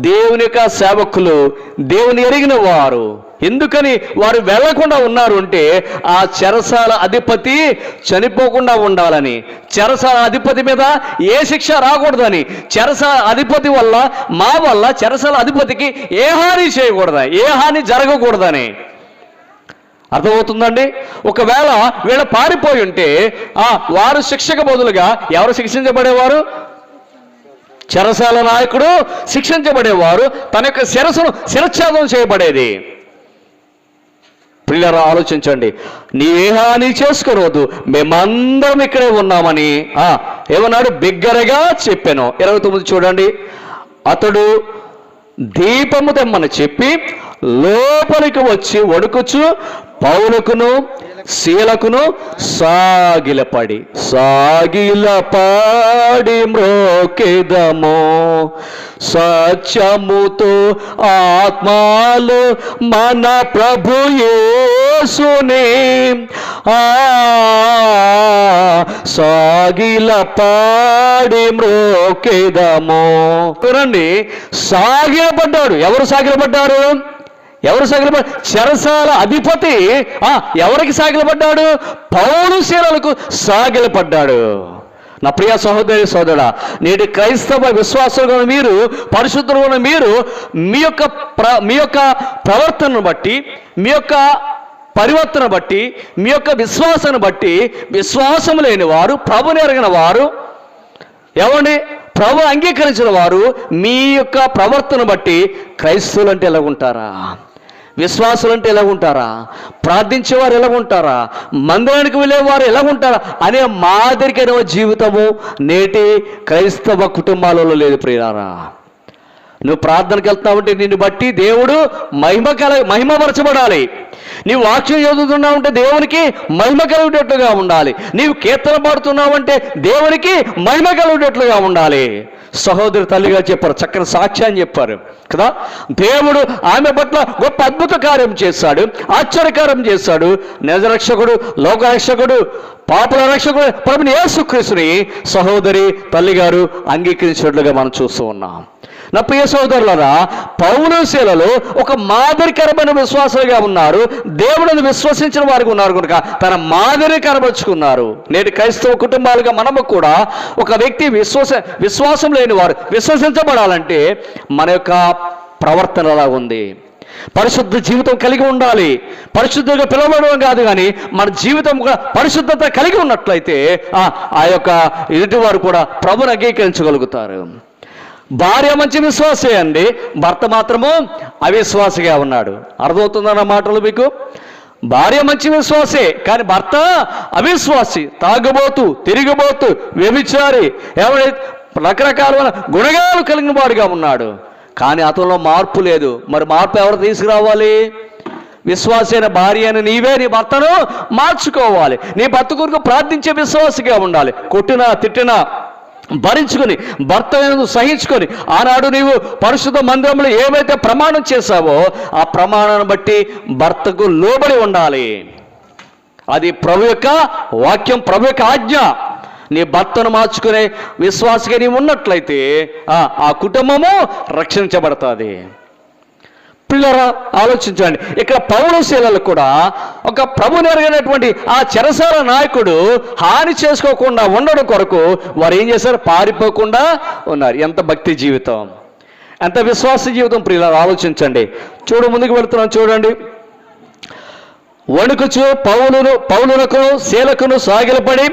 Speaker 1: దేవుని యొక్క సేవకులు, దేవుని ఎరిగిన వారు. ఎందుకని వారు వెళ్లకుండా ఉన్నారు అంటే, ఆ చెరసాల అధిపతి చనిపోకుండా ఉండాలని, చెరసాల అధిపతి మీద ఏ శిక్ష రాకూడదని, చెరసాల అధిపతి వల్ల మా వల్ల చెరసాల అధిపతికి ఏ హాని చేయకూడదని, ఏ హాని జరగకూడదని. అర్థమవుతుందండి? ఒకవేళ వీళ్ళ పారిపోయి ఉంటే వారు శిక్షకు బదులుగా ఎవరు శిక్షించబడేవారు? చెరసాల నాయకుడు శిక్షించబడేవారు. తన యొక్క శిరచ్ఛేదం చేయబడేది. ప్రియులారా, ఆలోచించండి. నీవే హాని చేసుకోవద్దు, మేమందరం ఇక్కడే ఉన్నామని ఏమన్నాడు? బిగ్గరగా చెప్పాను. 29 చూడండి. అతడు దీపము తెమ్మని చెప్పి లోపలికి వచ్చి వణుకుచు పౌలుకును శీలకును సాగిలపడి మ్రోకెదము, సత్యముతో ఆత్మలు మన ప్రభు యేసుని సాగిలపడి మ్రోకెదము. చూడండి, సాగిలపడ్డాడు. ఎవరు సాగిలపడ్డారు? చెరసాల అధిపతి ఎవరికి సాగిలపడ్డాడు? పౌలు శీలలకు సాగిలపడ్డాడు. నా ప్రియ సహోదరి సోదరుడా, నేటి క్రైస్తవ విశ్వాసులుగా మీరు, పరిశుద్ధులుగా మీరు మీ యొక్క ప్రవర్తనను బట్టి, మీ యొక్క పరివర్తన బట్టి, మీ యొక్క విశ్వాసాన్ని బట్టి, విశ్వాసం లేని వారు, ప్రభుని ఎరిగిన వారు, ఏమండి ప్రభు అంగీకరించిన వారు మీ యొక్క ప్రవర్తన బట్టి క్రైస్తవులు అంటే ఎలాగుంటారా, విశ్వాసులు అంటే ఎలాగుంటారా, ప్రార్థించేవారు ఎలాగుంటారా, మందిరానికి వెళ్ళేవారు ఎలాగుంటారా అనే మాదిరికైన జీవితము నేటి క్రైస్తవ కుటుంబాలలో లేదు. ప్రియులారా, నువ్వు ప్రార్థనకి వెళ్తావుంటే నిన్ను బట్టి దేవుడు మహిమపరచబడాలి. నీవు వాక్యం చదువుతున్నావంటే దేవునికి మహిమ కలిగేటట్లుగా ఉండాలి. నీవు కీర్తన పాడుతున్నావంటే దేవునికి మహిమ కలిగేటట్లుగా ఉండాలి. సహోదరి తల్లిగా చెప్పారు, చక్కని సాక్ష్యాన్ని చెప్పారు కదా. దేవుడు ఆమె పట్ల గొప్ప అద్భుత కార్యం చేశాడు, ఆశ్చర్యకార్యం చేశాడు. నిజరక్షకుడు, లోకరక్షకుడు, పాపుల రక్షకుడు ప్రభుని యేసుక్రీస్తుని సహోదరి తల్లిగారు అంగీకరించినట్లుగా మనం చూస్తూ ఉన్నాం. నా ప్రియ సోదరులారా, పౌలు శీలలు ఒక మాదిరికరమైన విశ్వాసులుగా ఉన్నారు. దేవుడిని విశ్వసించిన వారికి ఉన్నారు కనుక తన మాదిరి కనబరుచుకున్నారు. నేటి క్రైస్తవ కుటుంబాలుగా మనము కూడా ఒక వ్యక్తి విశ్వాసం లేని వారు విశ్వసించబడాలంటే మన యొక్క ప్రవర్తన ఎలా ఉంది, పరిశుద్ధ జీవితం కలిగి ఉండాలి. పరిశుద్ధంగా పిలవడం కాదు, కానీ మన జీవితం కూడా పరిశుద్ధత కలిగి ఉన్నట్లయితే ఆ యొక్క ఎదుటివారు కూడా ప్రభుని అంగీకరించగలుగుతారు. భార్య మంచి విశ్వాసే అండి, భర్త మాత్రము అవిశ్వాసిగా ఉన్నాడు. అర్థమవుతుందన్న మాటలు మీకు? భార్య మంచి విశ్వాసే, కానీ భర్త అవిశ్వాసి, తాగుబోతు, తిరిగిబోతు, వ్యభిచారి, ఎవరైతే రకరకాల గుణగాలు కలిగిన వాడుగా ఉన్నాడు, కానీ అతనిలో మార్పు లేదు. మరి మార్పు ఎవరు తీసుకురావాలి? విశ్వాసైన భార్య అని నీవే నీ భర్తను మార్చుకోవాలి. నీ భర్త కొరకు ప్రార్థించే విశ్వాసిగా ఉండాలి. కొట్టినా తిట్టినా భరించుకొని, భర్త సహించుకొని, ఆనాడు నీవు పరిశుద్ధ మందిరంలో ఏవైతే ప్రమాణం చేశావో ఆ ప్రమాణాన్ని బట్టి భర్తకు లోబడి ఉండాలి. అది ప్రభు యొక్క వాక్యం, ప్రభు యొక్క ఆజ్ఞ. నీ భర్తను మార్చుకునే విశ్వాసగా నీవు ఉన్నట్లయితే ఆ కుటుంబము రక్షించబడుతుంది. పిల్లరా ఆలోచించండి, ఇక్కడ పౌలు శీలలు కూడా ఒక ప్రభు నెరగినటువంటి ఆ చెరసాల నాయకుడు హాని చేసుకోకుండా ఉండడం కొరకు వారు ఏం చేశారు? పారిపోకుండా ఉన్నారు. ఎంత భక్తి జీవితం, ఎంత విశ్వాస జీవితం ప్రియులారా ఆలోచించండి. ముందుకు వెళుతున్నాం చూడండి. వణుకుచు పౌలునకు శీలకును సాగిలపడి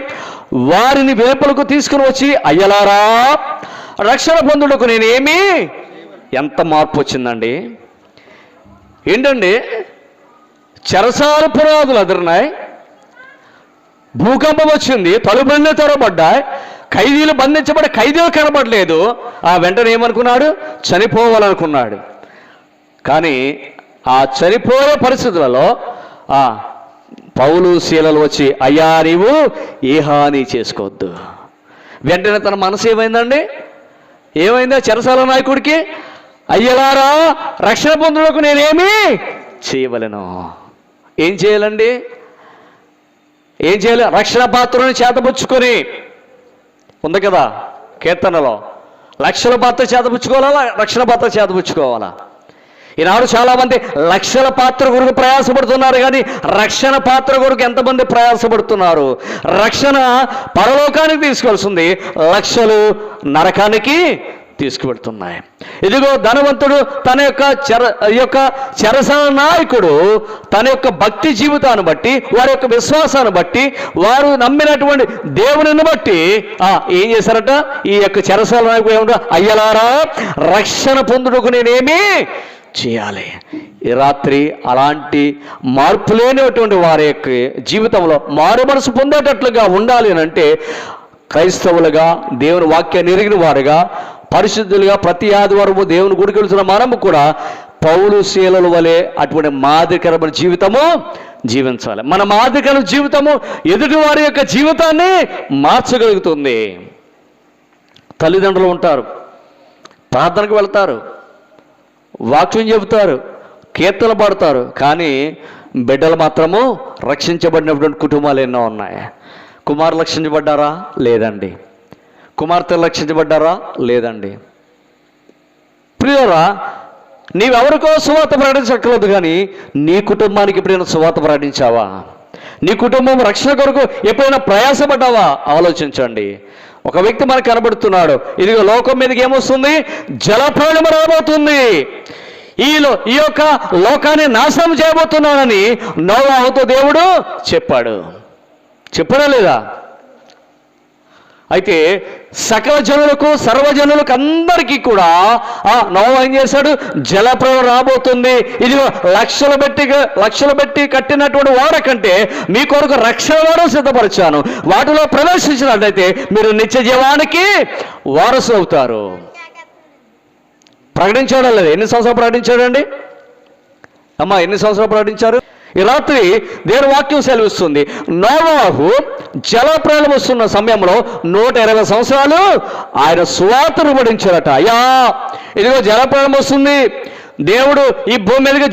Speaker 1: వారిని వెలుపలకు తీసుకుని వచ్చి, అయ్యలారా రక్షణ పొందుటకు నేనేమి. ఎంత మార్పు వచ్చిందండి! ఏంటండి, చెరసాల పునాదులు అదిరినాయి, భూకంపం వచ్చింది, తలుపులన్నీ తెరవబడ్డాయి, ఖైదీలు బంధించబడి ఖైదీలు కనబడలేదు. ఆ వెంటనే ఏమనుకున్నాడు? చనిపోవాలనుకున్నాడు. కానీ ఆ చనిపోయే పరిస్థితులలో పౌలు శీలలు వచ్చి, అయ్యా నీవు ఏ హాని చేసుకోవద్దు. వెంటనే తన మనసు ఏమైందండి? ఏమైందా చెరసాల నాయకుడికి? అయ్యలారా రక్షణ పొందుటకు నేనేమి చేయవలెను. ఏం చేయాలండి? ఏం చేయాలి? రక్షణ పాత్రను చేతపుచ్చుకొని ఉంది కదా కీర్తనలో, లక్షల పాత్ర చేతపుచ్చుకోవాలా, రక్షణ పాత్ర చేతపుచ్చుకోవాలా? ఈనాడు చాలామంది లక్షల పాత్ర కొరకు ప్రయాసపడుతున్నారు, కానీ రక్షణ పాత్ర కొరకు ఎంతమంది ప్రయాసపడుతున్నారు? రక్షణ పరలోకానికి తీసుకెళ్తుంది, లక్షలు నరకానికి తీసుకువెడుతున్నాయి. ఇదిగో ధనవంతుడు తన యొక్క చెరసాల నాయకుడు తన యొక్క భక్తి జీవితాన్ని బట్టి, వారి యొక్క విశ్వాసాన్ని బట్టి, వారు నమ్మినటువంటి దేవుని బట్టి ఏం చేశారట? ఈ యొక్క చెరసాల నాయకుడు ఏమంటా, అయ్యలారా రక్షణ పొందుటకు నేనేమి చేయాలి. ఈ రాత్రి అలాంటి మార్పు లేనిటువంటి వారి యొక్క జీవితంలో మారు మనసు పొందేటట్లుగా ఉండాలి అని అంటే, క్రైస్తవులుగా దేవుని వాక్యాన్ని ఎరిగిన వారుగా పరిశుద్ధులుగా ప్రతి ఆదివారము దేవుని గుడికి వెళ్తున్న మనము కూడా పౌలు శీలల వలె అటువంటి మాదిరికరమైన జీవితము జీవించాలి. మన మాదిరికరమైన జీవితము ఎదుటి వారి యొక్క జీవితాన్ని మార్చగలుగుతుంది. తల్లిదండ్రులు ఉంటారు, ప్రార్థనకు వెళ్తారు, వాక్యం చెబుతారు, కీర్తనలు పాడతారు, కానీ బిడ్డలు మాత్రము రక్షించబడినటువంటి కుటుంబాలు ఎన్నో ఉన్నాయి. కుమారులు రక్షించబడ్డారా? లేదండి. కుమార్తెలు రక్షించబడ్డారా? లేదండి. ప్రియులారా, నీవెవరికో సువార్త ప్రకటించక్కర్లేదు, కానీ నీ కుటుంబానికి ఎప్పుడైనా సువార్త ప్రకటించావా? నీ కుటుంబం రక్షణ కొరకు ఎప్పుడైనా ప్రయాసపడ్డావా? ఆలోచించండి. ఒక వ్యక్తి మనకు కనబడుతున్నాడు. ఇదిగో లోకం మీదకి ఏమొస్తుంది? జలప్రళయం రాబోతుంది. ఈ యొక్క లోకాన్ని నాశనం చేయబోతున్నానని నోవాహుతో దేవుడు చెప్పాడా లేదా? అయితే సకల జనులకు, సర్వజనులకు అందరికీ కూడా నోవా ఏం చేశాడు? జలప్రళయం రాబోతుంది, ఇది లక్షలు పెట్టి కట్టినటువంటి వాడకంటే మీ కొరకు రక్షణ వాడలు సిద్ధపరిచాను, వాటిలో ప్రవేశించినట్లయితే మీరు నిత్య జీవానికి వారసు అవుతారు. ప్రకటించాడు లేదు? ఎన్ని సంవత్సరాలు ప్రకటించాడండి? ఎన్ని సంవత్సరాలు ప్రకటించారు? ఈ రాత్రి దేవుని వాక్యం సెలవిస్తుంది, నోవాహు జలప్రళయం వస్తున్న సమయంలో 120 సంవత్సరాలు ఆయన సువార్తను పఠించారట. అయ్యా ఇదిగో జలప్రళయం వస్తుంది, దేవుడు ఈ భూమి మీదకి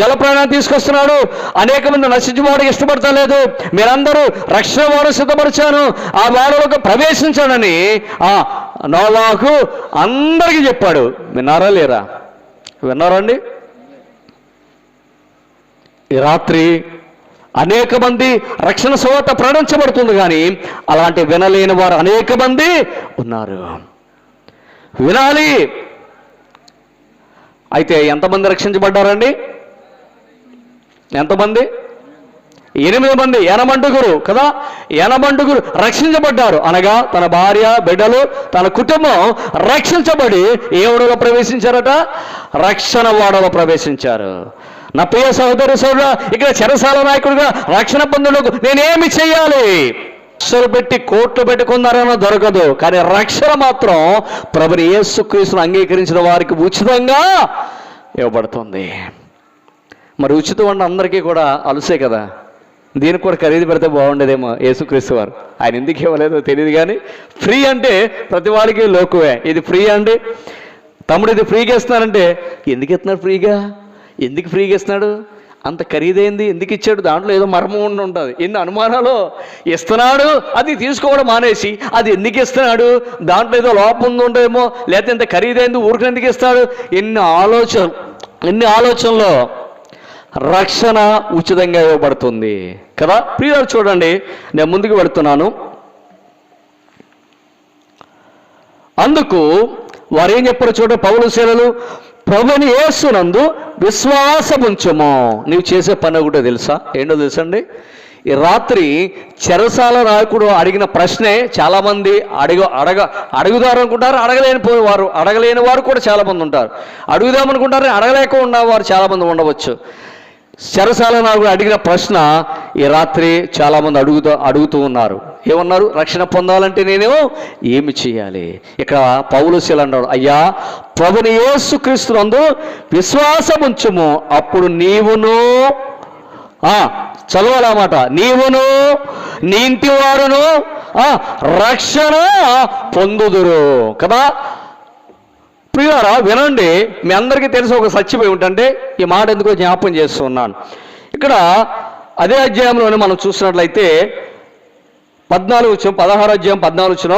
Speaker 1: జలప్రళయం తీసుకొస్తున్నాడు, అనేక మంది నశించుకోవడానికి ఇష్టపడతలేదు, మీరందరూ రక్షణ వారు సిద్ధపరిచాను, ఆ వాడలోకి ప్రవేశించాడని నోవాహు అందరికీ చెప్పాడు. విన్నారా లేరా? విన్నారండి? ఈ రాత్రి అనేక మంది రక్షణ సువార్త ప్రకటించబడుతుంది, కానీ అలాంటి వినలేని వారు అనేక మంది ఉన్నారు. వినాలి. అయితే ఎంతమంది రక్షించబడ్డారండి? ఎంతమంది? 8 మంది. 80 కదా, 80 రక్షించబడ్డారు. అనగా తన భార్య, బిడ్డలు, తన కుటుంబం రక్షించబడి ఏ ఓడలో ప్రవేశించారట? రక్షణ వాడలో ప్రవేశించారు. నా ప్రియ సహోదరి సోదరుడా, ఇక్కడ చెరసాల నాయకుడిగా రక్షణ పొందుటకు నేనేమి చెయ్యాలి? లక్షలు పెట్టి కోట్లు పెట్టుకున్నారనో దొరకదు, కానీ రక్షణ మాత్రం ప్రభుని యేసుక్రీస్తును అంగీకరించిన వారికి ఉచితంగా ఇవ్వబడుతుంది. మరి ఉచితం అంటే అందరికీ కూడా అలుసే కదా, దీనికి కూడా ఖరీదు పెడితే బాగుండేదేమో. యేసుక్రీస్తు వారు ఆయన ఎందుకు ఇవ్వలేదో తెలియదు, కానీ ఫ్రీ అంటే ప్రతి వాడికి లోకువే. ఇది ఫ్రీ అండి, తమ్ముడు ఇది ఫ్రీగా ఇస్తున్నానంటే ఎందుకు ఇస్తున్నాడు ఫ్రీగా? ఎందుకు ఫ్రీగా ఇస్తున్నాడు? అంత ఖరీదైంది ఎందుకు ఇచ్చాడు? దాంట్లో ఏదో మర్మం ఉండి ఉంటుంది. ఎన్ని అనుమానాలు. ఇస్తున్నాడు, అది తీసుకోవడం మానేసి అది ఎందుకు ఇస్తున్నాడు, దాంట్లో ఏదో లోపం ఉందేమో, లేకపోతే ఇంత ఖరీదైంది ఊరికి ఎందుకు ఇస్తాడు, ఎన్ని ఆలోచనలో రక్షణ ఉచితంగా ఇవ్వబడుతుంది కదా. ప్రియులు చూడండి, నేను ముందుకు వెళుతున్నాను. అందుకు వారు ఏం చెప్పారు చూడండి, పౌలు శీలలు, ప్రభుని యేసునందు విశ్వాసముంచుము. నీవు చేసే పని ఒకటో తెలుసా? ఏంటో తెలుసండి, ఈ రాత్రి చెరసాల నాయకుడు అడిగిన ప్రశ్నే చాలామంది అడుగుదారు అనుకుంటారు, అడగలేని వారు కూడా చాలామంది ఉంటారు. అడుగుదామనుకుంటారు, అడగలేక ఉన్నవారు చాలామంది ఉండవచ్చు. చెరసాల నాయకుడు అడిగిన ప్రశ్న ఈ రాత్రి చాలామంది అడుగుతూ ఉన్నారు. ఏమన్నారు? రక్షణ పొందాలంటే నేనేమో ఏమి చేయాలి? ఇక్కడ పౌలు శీల అన్నాడు, అయ్యా ప్రభుని యేసుక్రీస్తునందు విశ్వాసముంచుము, అప్పుడు నీవును చదవాలన్నమాట, నీవును నీ ఇంటి వారును రక్షణ పొందుదురు కదా. ప్రియులారా వినండి, మీ అందరికీ తెలిసి ఒక సత్యం ఏమిటంటే, ఈ మాట ఎందుకో జ్ఞాపకం చేస్తున్నాను. ఇక్కడ అదే అధ్యాయంలోనే మనం చూసినట్లయితే 16 అధ్యాయం 14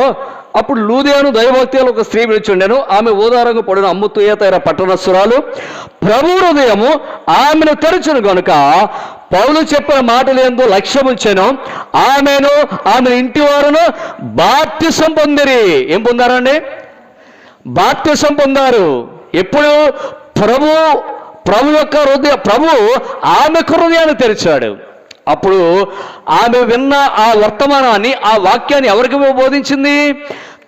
Speaker 1: అప్పుడు లూదియాను దైవభక్తిలో ఒక స్త్రీ విడిచుండెను. ఆమె ఊదారంగు పడిన అమ్ముతుయేతైన పట్టణస్థురాలు. ప్రభు హృదయము ఆమెను తెరచును గనుక పౌలు చెప్పిన మాటలు ఎందు లక్ష్యముంచెను. ఆమెను ఆమె ఇంటి వారును బాప్తిసం పొందిరి. ఏం పొందారండి? బాప్తిసం పొందారు. ఎప్పుడు? ప్రభు ఆమెకు హృదయాన్ని తెరిచాడు. అప్పుడు ఆమె విన్న ఆ వర్తమానాన్ని, ఆ వాక్యాన్ని ఎవరికి బోధించింది?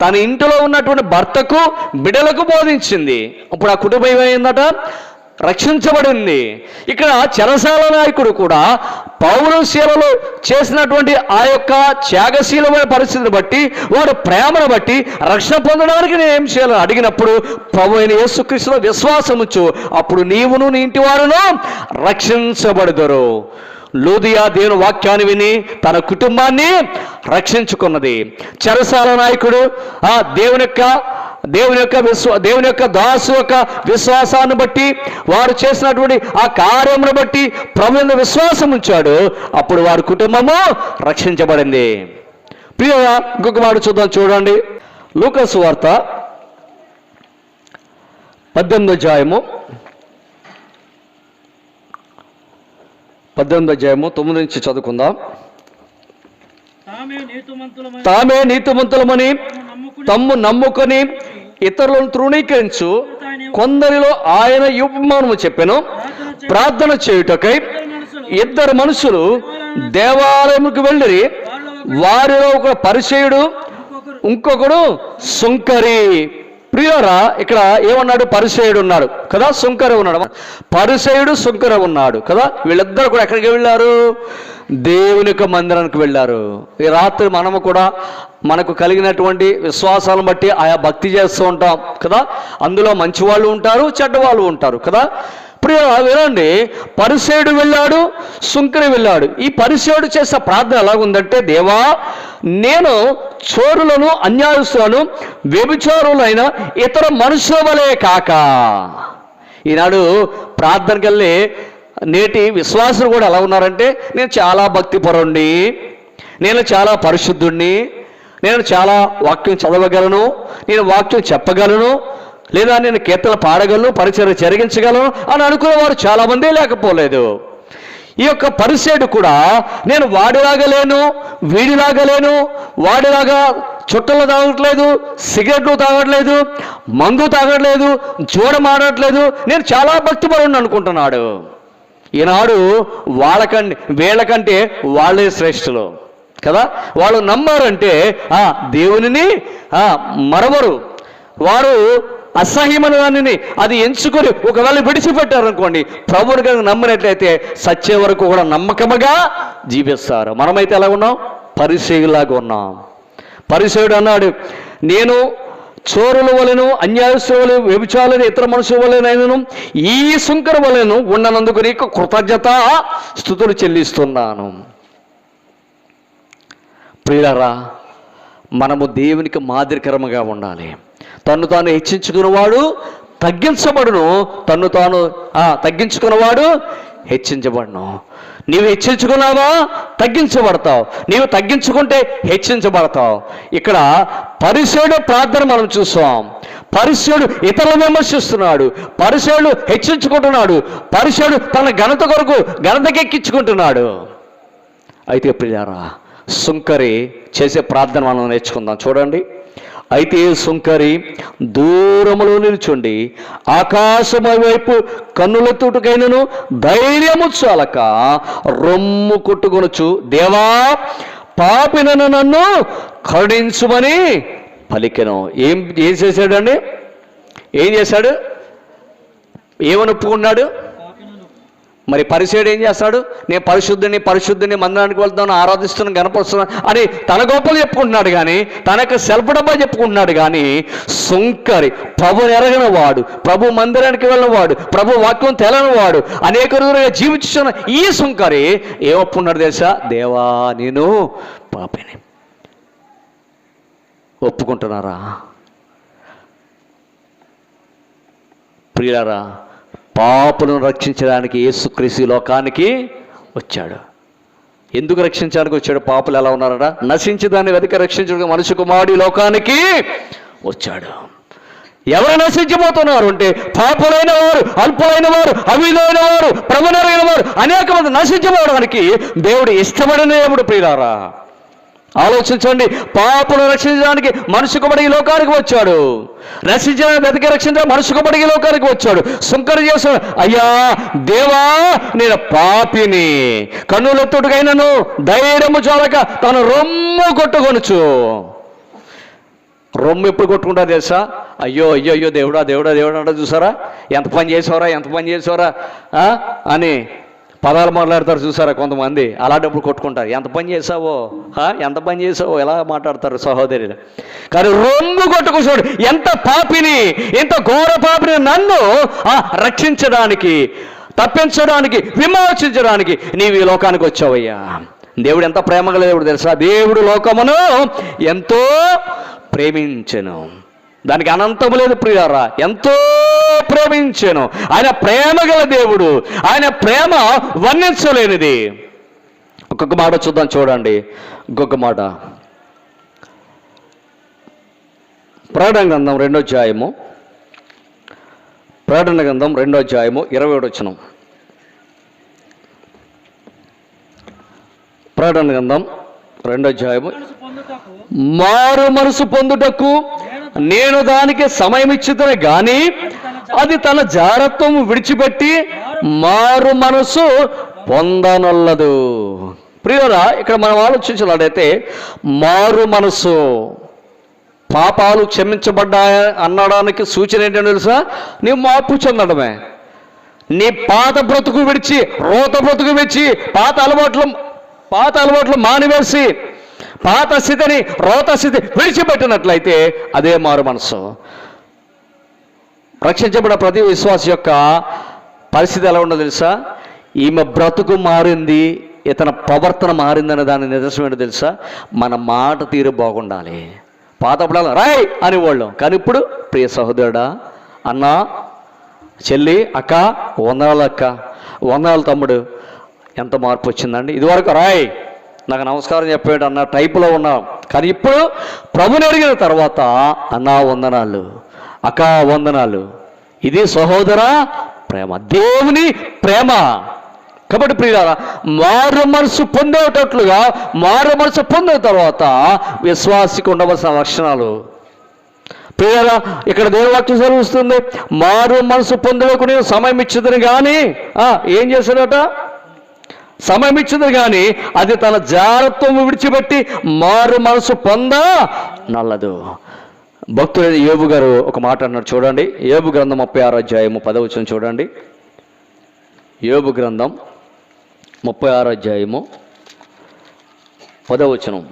Speaker 1: తన ఇంటిలో ఉన్నటువంటి భర్తకు, బిడ్డలకు బోధించింది. అప్పుడు ఆ కుటుంబం ఏమైందట? రక్షించబడింది. ఇక్కడ చెరసాల నాయకుడు కూడా పౌలు శీలలో చేసినటువంటి ఆ యొక్క త్యాగశీలమైన పరిస్థితిని బట్టి, వాడు ప్రేమను బట్టి రక్షణ పొందడానికి నేను ఏం చేయాలని అడిగినప్పుడు ప్రభు అయిన యేసుక్రీస్తులో విశ్వాసముచ్చు, అప్పుడు నీవును నీ ఇంటి వారును రక్షించబడుదురు. లూదియా దేవుని వాక్యాన్ని విని తన కుటుంబాన్ని రక్షించుకున్నది. చెరసాల నాయకుడు దేవుని యొక్క దాసు యొక్క విశ్వాసాన్ని బట్టి, వారు చేసినటువంటి ఆ కార్యమును బట్టి ప్రభువుని విశ్వాసం ఉంచాడు. అప్పుడు వారి కుటుంబము రక్షించబడింది. ప్రియులారా ఇంకొక మాట చూడండి, లూకా సువార్త 18వ అధ్యాయము 9 నుంచి చదువుకుందాం. తామే నీతిమంతులమని తమ్ము నమ్ముకొని ఇతరులను తృణీకరించు కొందరిలో ఆయన ఉపమానము చెప్పెను. ప్రార్థన చేయుటకై 2 మనుషులు దేవాలయముకు వెళ్ళిరి. వారిలో ఒక పరిసయ్యుడు, ఇంకొకడు సుంకరి. ప్రియులారా ఇక్కడ ఏమన్నాడు? పరిసయ్యుడు ఉన్నాడు కదా, సుంకర ఉన్నాడు. పరిసయ్యుడు సుంకర ఉన్నాడు కదా. వీళ్ళిద్దరు కూడా ఎక్కడికి వెళ్ళారు? దేవుని యొక్క మందిరానికి వెళ్ళారు. ఈ రాత్రి మనము కూడా మనకు కలిగినటువంటి విశ్వాసాలను బట్టి ఆయా భక్తి చేస్తూ ఉంటాం కదా. అందులో మంచి వాళ్ళు ఉంటారు, చెడ్డ వాళ్ళు ఉంటారు కదా. ప్రియులారా వినండి, పరిసయ్యుడు వెళ్ళాడు, సుంకరి వెళ్ళాడు. ఈ పరిసయ్యుడు చేసే ప్రార్థన ఎలాగుందంటే, దేవా నేను చోరులను, అన్యాయస్తులను, వ్యభిచారులైన ఇతర మనుషుల వలె కాక. ఈనాడు ప్రార్థనకి వెళ్ళి నేటి విశ్వాసులు కూడా ఎలా ఉన్నారంటే, నేను చాలా భక్తిపరుణ్ణి, నేను చాలా పరిశుద్ధుణ్ణి, నేను చాలా వాక్యం చదవగలను, నేను వాక్యం చెప్పగలను, లేదా నేను కీర్తన పాడగలను, పరిచర్య జరిగించగలను అని అనుకునేవారు చాలామంది లేకపోలేదు. ఈ యొక్క పరిసయ్యుడు కూడా నేను వాడిలాగా లేను, వీడిలాగా లేను, వాడిలాగా చుట్టలు తాగట్లేదు, సిగరెట్లు తాగట్లేదు, మందు తాగట్లేదు, జూడం ఆడట్లేదు, నేను చాలా భక్తిపరుణ్ణి అనుకుంటున్నాడు. ఈనాడు వీళ్ళకంటే వాళ్ళే శ్రేష్ఠులు కదా. వాళ్ళు నమ్మారంటే దేవునిని మరవరు. వారు అసహ్యమైన దానిని అది ఎంచుకొని ఒకవేళ విడిచిపెట్టారనుకోండి, ప్రభువుని కనుక నమ్మినట్లయితే సచ్చే వరకు కూడా నమ్మకముగా జీవిస్తారు. మనమైతే ఎలా ఉన్నాం? పరిసయ్యులాగా ఉన్నాం. పరిసయ్యుడు అన్నాడు, నేను చోరుల వలెను, అన్యాయస్తుల వలె, వ్యభిచారులను, ఇతర మనుషుల వలెనైనను ఈ సుంకర వలెను ఉండనందుకు నీకు కృతజ్ఞత స్తుతులు చెల్లిస్తున్నాను. ప్రియులారా, మనము దేవునికి మాదిరికరముగా ఉండాలి. తన్ను తాను హెచ్చించుకున్నవాడు తగ్గించబడును, తన్ను తాను తగ్గించుకున్నవాడు హెచ్చించబడును. నీవు హెచ్చించుకున్నావా, తగ్గించబడతావు. నీవు తగ్గించుకుంటే హెచ్చించబడతావు. ఇక్కడ పరిసయ్యుడు ప్రార్థన మనం చూసాం. పరిసయ్యుడు ఇతరులను విమర్శిస్తున్నాడు, పరిసయ్యుడు హెచ్చించుకుంటున్నాడు, పరిసయ్యుడు తన ఘనత కొరకు ఘనతకెక్కించుకుంటున్నాడు. అయితే ప్రియారా, సుంకరి చేసే ప్రార్థన మనం నేర్చుకుందాం. చూడండి, అయితే సుంకరి దూరములో నిల్చుండి ఆకాశము వైపు కన్నులెత్తుటకైనను ధైర్యము చాలక రొమ్ము కొట్టుకొనుచు, దేవా పాపినను నన్ను కరుణించుమని పలికెను. ఏం చేశాడండి? ఏం చేశాడు? ఏమని ఒప్పుకున్నాడు? మరి పరిసయ్యుడు ఏం చేస్తాడు? నేను పరిశుద్ధిని మందిరానికి వెళ్తాను, ఆరాధిస్తున్నాను, గణపరుస్తున్నాను అని తన గొప్పలు చెప్పుకుంటున్నాడు కానీ, తన యొక్క సెల్ఫ్ డబ్బా చెప్పుకుంటున్నాడు కానీ, సుంకరి ప్రభుని ఎరగని వాడు, ప్రభు మందిరానికి వెళ్ళిన వాడు, ప్రభు వాక్యం తెలని వాడు, అనేక రోజులుగా జీవించున్న ఈ సుంకరి ఏమొప్పుకున్నాడు తెలుసా? దేవా నేను పాపిని. ఒప్పుకుంటున్నారా ప్రియులారా? పాపులను రక్షించడానికి యేసుక్రీస్తు లోకానికి వచ్చాడు. ఎందుకు రక్షించడానికి వచ్చాడు? పాపులు ఎలా ఉన్నారట? నశించి దాన్ని వెతికి రక్షించడానికి మనిషి కుమారుడు లోకానికి వచ్చాడు. ఎవరు నశించిపోతున్నారు అంటే పాపులైన వారు, అల్పులైన వారు, అవిధులైన వారు, ప్రభునరైన వారు అనేక మంది నశించిపోవడానికి దేవుడు ఇష్టపడిన దేవుడు. ప్రియులారా, ఆలోచించండి. పాపులు రక్షించడానికి మనిషి కుమారుడు ఈ లోకానికి వచ్చాడు. రక్షించడానికి వెతికి రక్షించడానికి మనిషి కుమారుడు ఈ లోకానికి వచ్చాడు. సుంకరి చేస్తాడు, అయ్యా దేవా నేను పాపిని, కన్నులెత్తుటకైనను ధైర్యము చాలక తను రొమ్ము కొట్టుకొనుచు. రొమ్ము ఎప్పుడు కొట్టుకుంటారు తెలుసా? అయ్యో అయ్యో అయ్యో దేవుడా దేవుడా దేవుడా అంటే చూసారా, ఎంత పని చేసేవరా అని పదాలు మాట్లాడతారు చూసారా కొంతమంది. అలాంటప్పుడు కొట్టుకుంటారు, ఎంత పని చేసావో ఎలా మాట్లాడతారు సహోదరులు. కానీ రొమ్ము కొట్టుకోసాడు, ఎంత పాపిని, ఎంత ఘోర పాపిని నన్ను రక్షించడానికి, తప్పించడానికి, విమోచించడానికి నీవు ఈ లోకానికి వచ్చావయ్యా. దేవుడు ఎంత ప్రేమగా దేవుడు తెలుసా? దేవుడు లోకమును ఎంతో ప్రేమించెను, దానికి అనంతము లేదు ప్రియారా, ఎంతో ప్రేమించెను. ఆయన ప్రేమ గల దేవుడు, ఆయన ప్రేమ వర్ణించలేనిది. ఒక్కొక్క మాట చూద్దాం, చూడండి. ఇంకొక మాట, ప్రకటన గ్రంథం 2వ అధ్యాయము, 27వ వచనం. ప్రకటన గ్రంథం 2వ అధ్యాయము, మారు మనసు పొందుటకు నేను దానికి సమయం ఇచ్చితేనే గాని అది తన జారత్వం విడిచిపెట్టి మారు మనసు పొందనొల్లదు. ప్రియులారా, ఇక్కడ మనం ఆలోచించినట్లయితే మారు మనసు, పాపాలు క్షమించబడ్డాయి అనడానికి సూచన ఏంటంటే తెలుసా? నీవు మార్పు చెందడమే. నీ పాత బ్రతుకు విడిచి, రోత బ్రతుకు విడిచి, పాత అలవాట్లు మానివేసి, పాత స్థితిని, రోత స్థితి విడిచిపెట్టినట్లయితే అదే మారు మనసు. రక్షించబడిన ప్రతి విశ్వాస యొక్క పరిస్థితి ఎలా ఉండదు తెలుసా? ఈమె బ్రతుకు మారింది, ఇతని ప్రవర్తన మారిందనే దాని నిదర్శనం ఏంటో తెలుసా? మన మాట తీరు బాగుండాలి. పాతపడాలి రాయ్ అనేవాళ్ళం, కానీ ఇప్పుడు ప్రియ సహోదరుడా, అన్నా, చెల్లి, అక్క, వందనాలు తమ్ముడు, ఎంత మార్పు వచ్చిందండి. ఇదివరకు రాయ్ నాకు నమస్కారం చెప్పాడు అన్న టైపులో ఉన్నాం, కానీ ఇప్పుడు ప్రభుని అడిగిన తర్వాత అన్నా వందనాలు, అక్క వందనాలు. ఇది సహోదర ప్రేమ, దేవుని ప్రేమ. కాబట్టి ప్రియులారా, మారు మనసు పొందేటట్లుగా, మారు మనసు పొందిన తర్వాత విశ్వాసికి ఉండవలసిన లక్షణాలు. ప్రియులారా, ఇక్కడ దేవుని వాక్యం చదువుతుంది, మారు మనసు పొందేందుకు నేను సమయం ఇచ్చేదని కానీ ఏం చేశాడట? సమయం ఇచ్చింది కానీ అది తన జాగ్రత్త విడిచిపెట్టి మారు మనసు పొంద నల్లదు. భక్తుడైన యోబు గారు ఒక మాట అన్నాడు చూడండి. యోబు గ్రంథం 36 అధ్యాయము 10వ వచనం చూడండి. యోబు గ్రంథం 36 అధ్యాయము 10వ వచనం.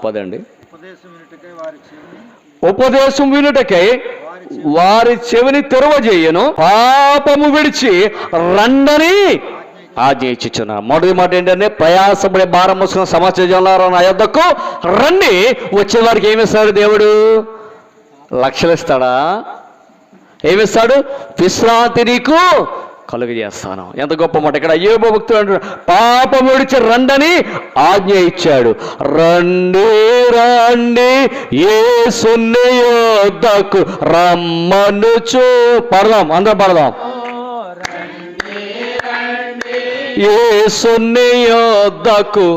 Speaker 1: 10 అండి. ఉపదేశం వినుటకై వారి చెవిని తెరవజేయను, పాపము విడిచి రండని ఆజ్ఞ ఇచ్చుచున్నా. మొదటి మాట ఏంటంటే, ప్రయాసపడే భారం మోసుకున్న సమస్త జనులారా నా యొద్దకు రండి. వచ్చే వారికి ఏమిస్తాడు దేవుడు? లక్షలు ఇస్తాడా? ఏమిస్తాడు? విశ్రాంతి నీకు కలుగజేస్తాను. ఎంత గొప్ప మాట! ఇక్కడ యోబు భక్తుడు అంటాడు, పాపం విడిచి రండని ఆజ్ఞ ఇచ్చాడు. రండి రండి యేసుని యొద్దకు రమ్మనుచు. పడదాం, అందరం పడదాం. యేసుని యొద్దకు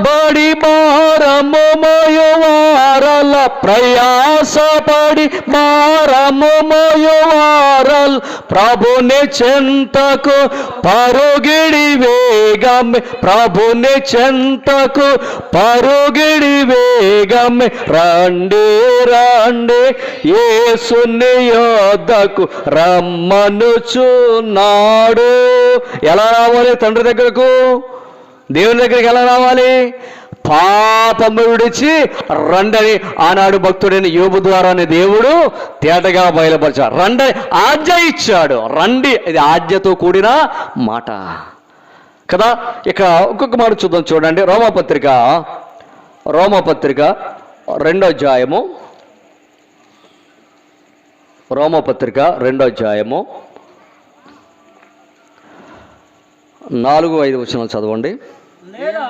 Speaker 1: బడి భారము మోయువారల, ప్రయాసపడి భారము మోయువారల్ ప్రభుని చెంతకు పరుగిడి వేగమే, ప్రభుని చెంతకు పరుగిడి వేగమే. రండి రండి యేసుని యొద్దకు రమ్మనుచున్నాడు. ఎలా రావాలి తండ్రి దగ్గరకు? దేవుని దగ్గరికి ఎలా రావాలి? పాపము విడిచి రండని ఆనాడు భక్తుడైన యోబు ద్వారానే దేవుడు తేటగా బయలుపరిచాడు. రండి ఆజ్ఞ ఇచ్చాడు. రండి, ఇది ఆజ్ఞతో కూడిన మాట కదా. ఇక ఒక్కొక్క మాట చూద్దాం చూడండి. రోమపత్రిక 2వ అధ్యాయము, రోమపత్రిక 2వ అధ్యాయము 4-5 వచనాలు చదవండి.
Speaker 2: లేదా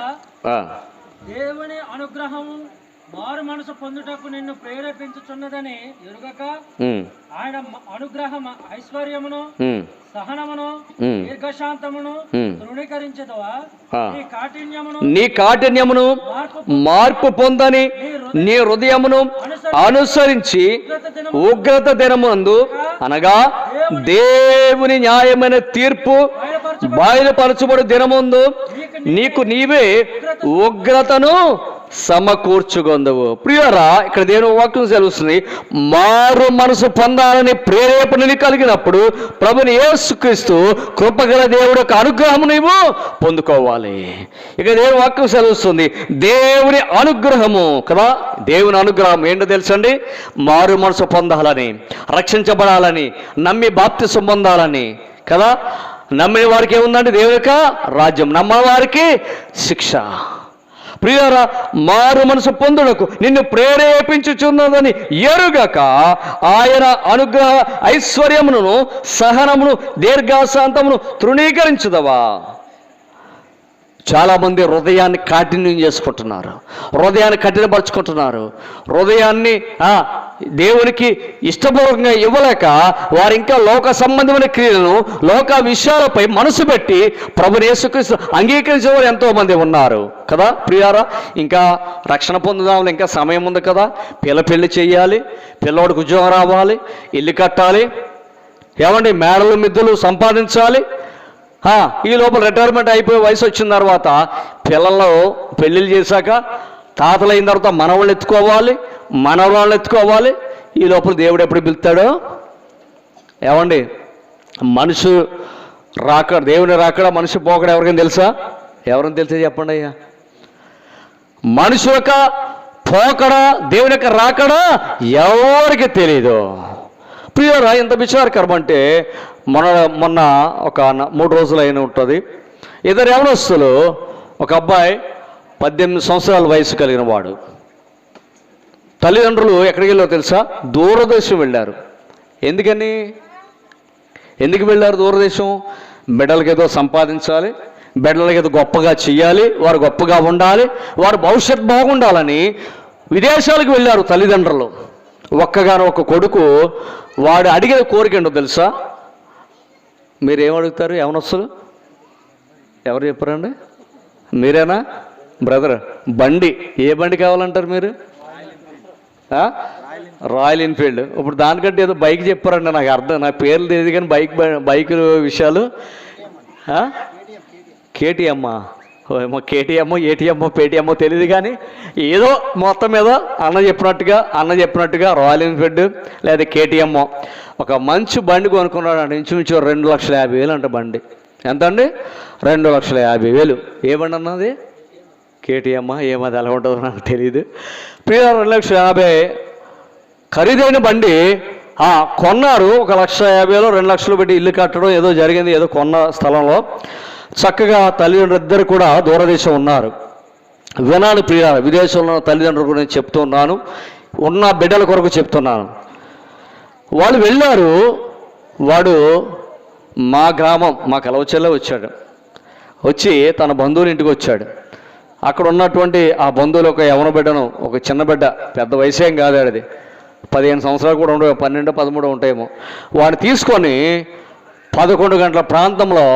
Speaker 2: దేవుని అనుగ్రహము మారు మనసు పొందుటకు నిన్ను ప్రేరేపించుచున్నదని ఎరుగక, ఆయన అనుగ్రహం ఐశ్వర్యమును సహనమును దీర్ఘశాంతమును తృణీకరించదవా? నీ కాఠిన్యమును మార్పు పొందని నీ హృదయమును అనుసరించి ఉగ్రత దినమందు, అనగా దేవుని న్యాయమైన తీర్పు బయలుపరచబడు దినమందు నీకు నీవే ఉగ్రతను సమకూర్చుకొందువు. ప్రియులారా, ఇక్కడ దేవుని వాక్యం సెలవుస్తుంది, మారు మనసు పొందాలని ప్రేరేపణని కలిగినప్పుడు ప్రభుని యేసుక్రీస్తు కృపగల దేవుడు యొక్క అనుగ్రహం నీవు పొందుకోవాలి. ఇక దేవుని వాక్యం సెలవుస్తుంది, దేవుని అనుగ్రహము కదా. దేవుని అనుగ్రహం ఏంటో తెలుసండి? మారు మనసు పొందాలని, రక్షించబడాలని, నమ్మి బాప్తిసం పొందాలని కదా. నమ్మిన వారికి ఏముందండి? దేవుని యొక్క రాజ్యం, నమ్మని వారికి శిక్ష. ప్రియులారా, మారు మనసు పొందుటకు నిన్ను ప్రేరేపించుచున్నదని ఎరుగక ఆయన అనుగ్రహ ఐశ్వర్యమును సహనమును దీర్ఘశాంతమును తృణీకరించుదవా? చాలామంది హృదయాన్ని కాఠిన్యం చేసుకుంటున్నారు, హృదయాన్ని కఠినపరుచుకుంటున్నారు. హృదయాన్ని దేవునికి ఇష్టపూర్వకంగా ఇవ్వలేక వారు ఇంకా లోక సంబంధమైన క్రియలను, లోక విషయాలపై మనసు పెట్టి ప్రభుని యేసుక్రీస్తు అంగీకరించే వారు ఎంతోమంది ఉన్నారు కదా. ప్రియారా, ఇంకా రక్షణ పొందుదాం, ఇంకా సమయం ఉంది కదా. పెళ్లి చేయాలి, పిల్లోడికి ఉద్యోగం రావాలి, ఇల్లు కట్టాలి, ఏమండి మేడలు మిద్దెలు సంపాదించాలి. ఈ లోపల రిటైర్మెంట్ అయిపోయే వయసు వచ్చిన తర్వాత పిల్లలు పెళ్ళిళ్ళు చేశాక తాతలు అయిన తర్వాత మనవాళ్ళు ఎత్తుకోవాలి, మనవాళ్ళని ఎత్తుకోవాలి. ఈ లోపల దేవుడు ఎప్పుడు పిలుస్తాడో ఏమండి? మనిషి రాకడ, దేవుని రాకడ, మనిషి పోకడ ఎవరికైనా తెలుసా? ఎవరైనా తెలిసే చెప్పండి అయ్యా. మనిషి యొక్క పోకడ, దేవుని యొక్క రాకడ ఎవరికి తెలీదు. ప్రియురా, ఎంత విచారకరం అంటే మొన్న ఒక 3 రోజులు అయిన ఉంటుంది, ఇద్దరు యవనస్తులు, ఒక అబ్బాయి 18 సంవత్సరాల వయసు కలిగిన వాడు. తల్లిదండ్రులు ఎక్కడికి వెళ్ళారో తెలుసా? దూరదేశం వెళ్ళారు. ఎందుకు వెళ్ళారు దూరదేశం? బిడ్డలకి ఏదో సంపాదించాలి, బిడ్డలకి ఏదో గొప్పగా చెయ్యాలి, వారు గొప్పగా ఉండాలి, వారు భవిష్యత్ బాగుండాలని విదేశాలకు వెళ్ళారు తల్లిదండ్రులు. ఒక్కగానో ఒక కొడుకు, వాడు అడిగిన కోరిక ఏంటో తెలుసా? మీరేమడుగుతారు యవనస్తులు? ఎవరు చెప్పారండి? మీరేనా బ్రదర్? బండి. ఏ బండి కావాలంటారు మీరు? Royal Enfield. ఇప్పుడు దానికంటే ఏదో బైక్ చెప్పారండి, నాకు అర్థం, నా పేర్లు తెలియదు కానీ బైక్ విషయాలు.
Speaker 1: కేటీఎమ్మో ఏటీఎమ్మో పేటీఎమ్మో తెలియదు, కానీ ఏదో మొత్తం మీద అన్న చెప్పినట్టుగా రాయల్ ఎన్ఫీల్డ్ లేదా కేటీఎమ్మో ఒక మంచి బండి కొనుక్కున్నాడు అంటే ఇంచుమించు 2,50,000 అంట బండి. ఎంత అండి? 2,50,000. ఏ బండి అన్నది? కేటీఎమ్మా? ఏమది ఎలా ఉంటుందో నాకు తెలియదు. 2,50,000 ఖరీదైన బండి కొన్నారు. 1,50,000 2 లక్షలు పెట్టి ఇల్లు కట్టడం ఏదో జరిగింది, ఏదో కొన్న స్థలంలో. చక్కగా తల్లిదండ్రులు ఇద్దరు కూడా దూరదేశం ఉన్నారు. వినాలి ప్రియులారా, విదేశంలో ఉన్న తల్లిదండ్రుల గురించి చెప్తున్నాను, ఉన్న బిడ్డల కొరకు చెప్తున్నాను. వాళ్ళు వెళ్ళారు. వాడు మా గ్రామం, మా కలవచెల్లే వచ్చాడు. వచ్చి తన బంధువుల ఇంటికి వచ్చాడు. అక్కడ ఉన్నటువంటి ఆ బంధువులు ఒక యవన బిడ్డను, ఒక చిన్న బిడ్డ, పెద్ద వయసేం కాదు, అది 15 సంవత్సరాలు కూడా ఉండవు, 12, 13 ఉంటాయేమో. వాడిని తీసుకొని 11 గంటల ప్రాంతంలో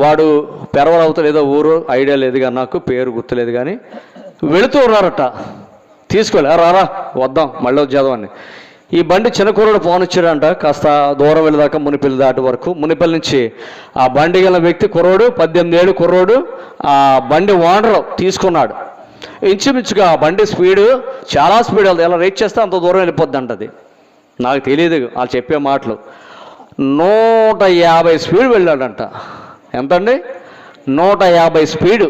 Speaker 1: వాడు పెరవలవుతాడు, ఏదో ఊరు ఐడియా లేదు కానీ నాకు పేరు గుర్తులేదు, కానీ వెళుతూ ఉన్నారట. తీసుకెళ్ళి రారా వద్దాం మళ్ళీ వచ్చేద్దాం అని. ఈ బండి చిన్న కుర్రోడు ఫోన్ ఇచ్చాడంట. కాస్త దూరం వెళ్ళదాకా మునిపల్లి దాటి వరకు. మునిపల్లి నుంచి ఆ బండి గల వ్యక్తి కుర్రోడు, 18 ఏళ్ళు కుర్రోడు, ఆ బండి ఓనర్ తీసుకున్నాడు. ఇంచుమించుగా ఆ బండి స్పీడు చాలా స్పీడ్ వెళ్తుంది. ఎలా రేట్ చేస్తే అంత దూరం వెళ్ళిపోద్ది అంటది. నాకు తెలియదు వాళ్ళు చెప్పే మాటలు. 150 స్పీడ్ వెళ్ళాడంట. ఎంతండి? 150 స్పీడు.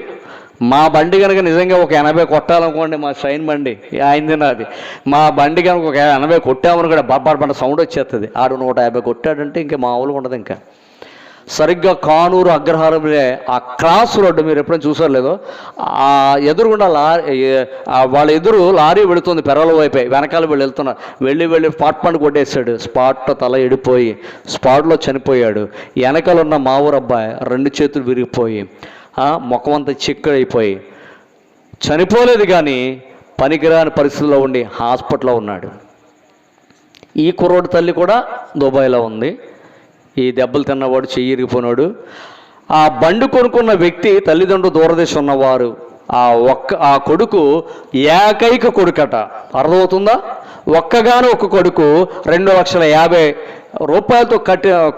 Speaker 1: మా బండి కనుక నిజంగా ఒక 80 కొట్టాలనుకోండి, మా షైన్ బండి ఆయనది నాది, మా బండి కనుక ఒక 80 కొట్టామని కూడా బబ్బ సౌండ్ వచ్చేస్తుంది. ఆడు 150 కొట్టాడంటే ఇంకా మామూలుగా ఉండదు. ఇంకా సరిగ్గా కానూరు అగ్రహారంలో ఆ క్రాస్ రోడ్డు మీరు ఎప్పుడైనా చూసారు లేదో, ఆ ఎదురుగుండా వాళ్ళ ఎదురు లారీ వెళుతుంది పెరల వైపే, వెనకాల వెళ్తున్నారు. వెళ్ళి స్పాట్ కొట్టేశాడు. స్పాట్లో తల ఎడిపోయి స్పాట్లో చనిపోయాడు. వెనకాలన్న మా ఊరు అబ్బాయి 2 చేతులు విరిగిపోయి ముఖం అంతా చిక్కడైపోయి చనిపోలేదు, కానీ పనికిరాని పరిస్థితుల్లో ఉండి హాస్పిటల్లో ఉన్నాడు. ఈ కుర్రోడు తల్లి కూడా దుబాయ్లో ఉంది. ఈ దెబ్బలు తిన్నవాడు, చెయ్యి ఇరిగిపోయినాడు. ఆ బండి కొనుక్కున్న వ్యక్తి తల్లిదండ్రులు దూరదేశం ఉన్నవారు. ఆ కొడుకు ఏకైక కొడుకట. అర్థమవుతుందా? ఒక్కగాను ఒక కొడుకు 2,50,000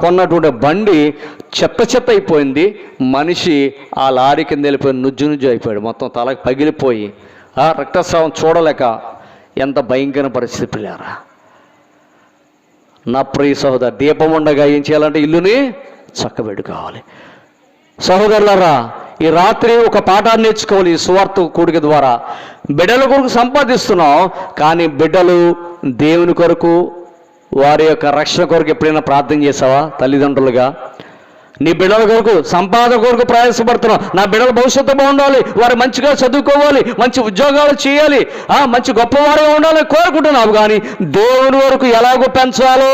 Speaker 1: కొన్నటువంటి బండి చెత్త అయిపోయింది. మనిషి ఆ లారీ కింద వెళ్ళిపోయి నుజ్జు అయిపోయాడు. మొత్తం తలకి పగిలిపోయి రక్తస్రావం చూడలేక ఎంత భయంకర పరిస్థితి పిల్లారా. నా ప్రియ సహోదరు, దీపం ఉండగా ఏం చేయాలంటే ఇల్లుని చక్కబెట్టుకోవాలి. సహోదరులారా, ఈ రాత్రి ఒక పాఠాన్ని నేర్చుకోవాలి ఈ సువార్త కూడిక ద్వారా. బిడ్డల కొరకు సంపాదిస్తున్నాం, కానీ బిడ్డలు దేవుని కొరకు, వారి యొక్క రక్షణ కొరకు ఎప్పుడైనా ప్రార్థన చేసావా? తల్లిదండ్రులుగా నీ బిడ్డల కొరకు, సంపాదన కొరకు ప్రయాసపడుతున్నావు. నా బిడ్డల భవిష్యత్తు బాగుండాలి, వారు మంచిగా చదువుకోవాలి, మంచి ఉద్యోగాలు చేయాలి, మంచి గొప్పవారుగా ఉండాలని కోరుకుంటున్నావు. కానీ దేవుని వరకు ఎలాగో పెంచాలో,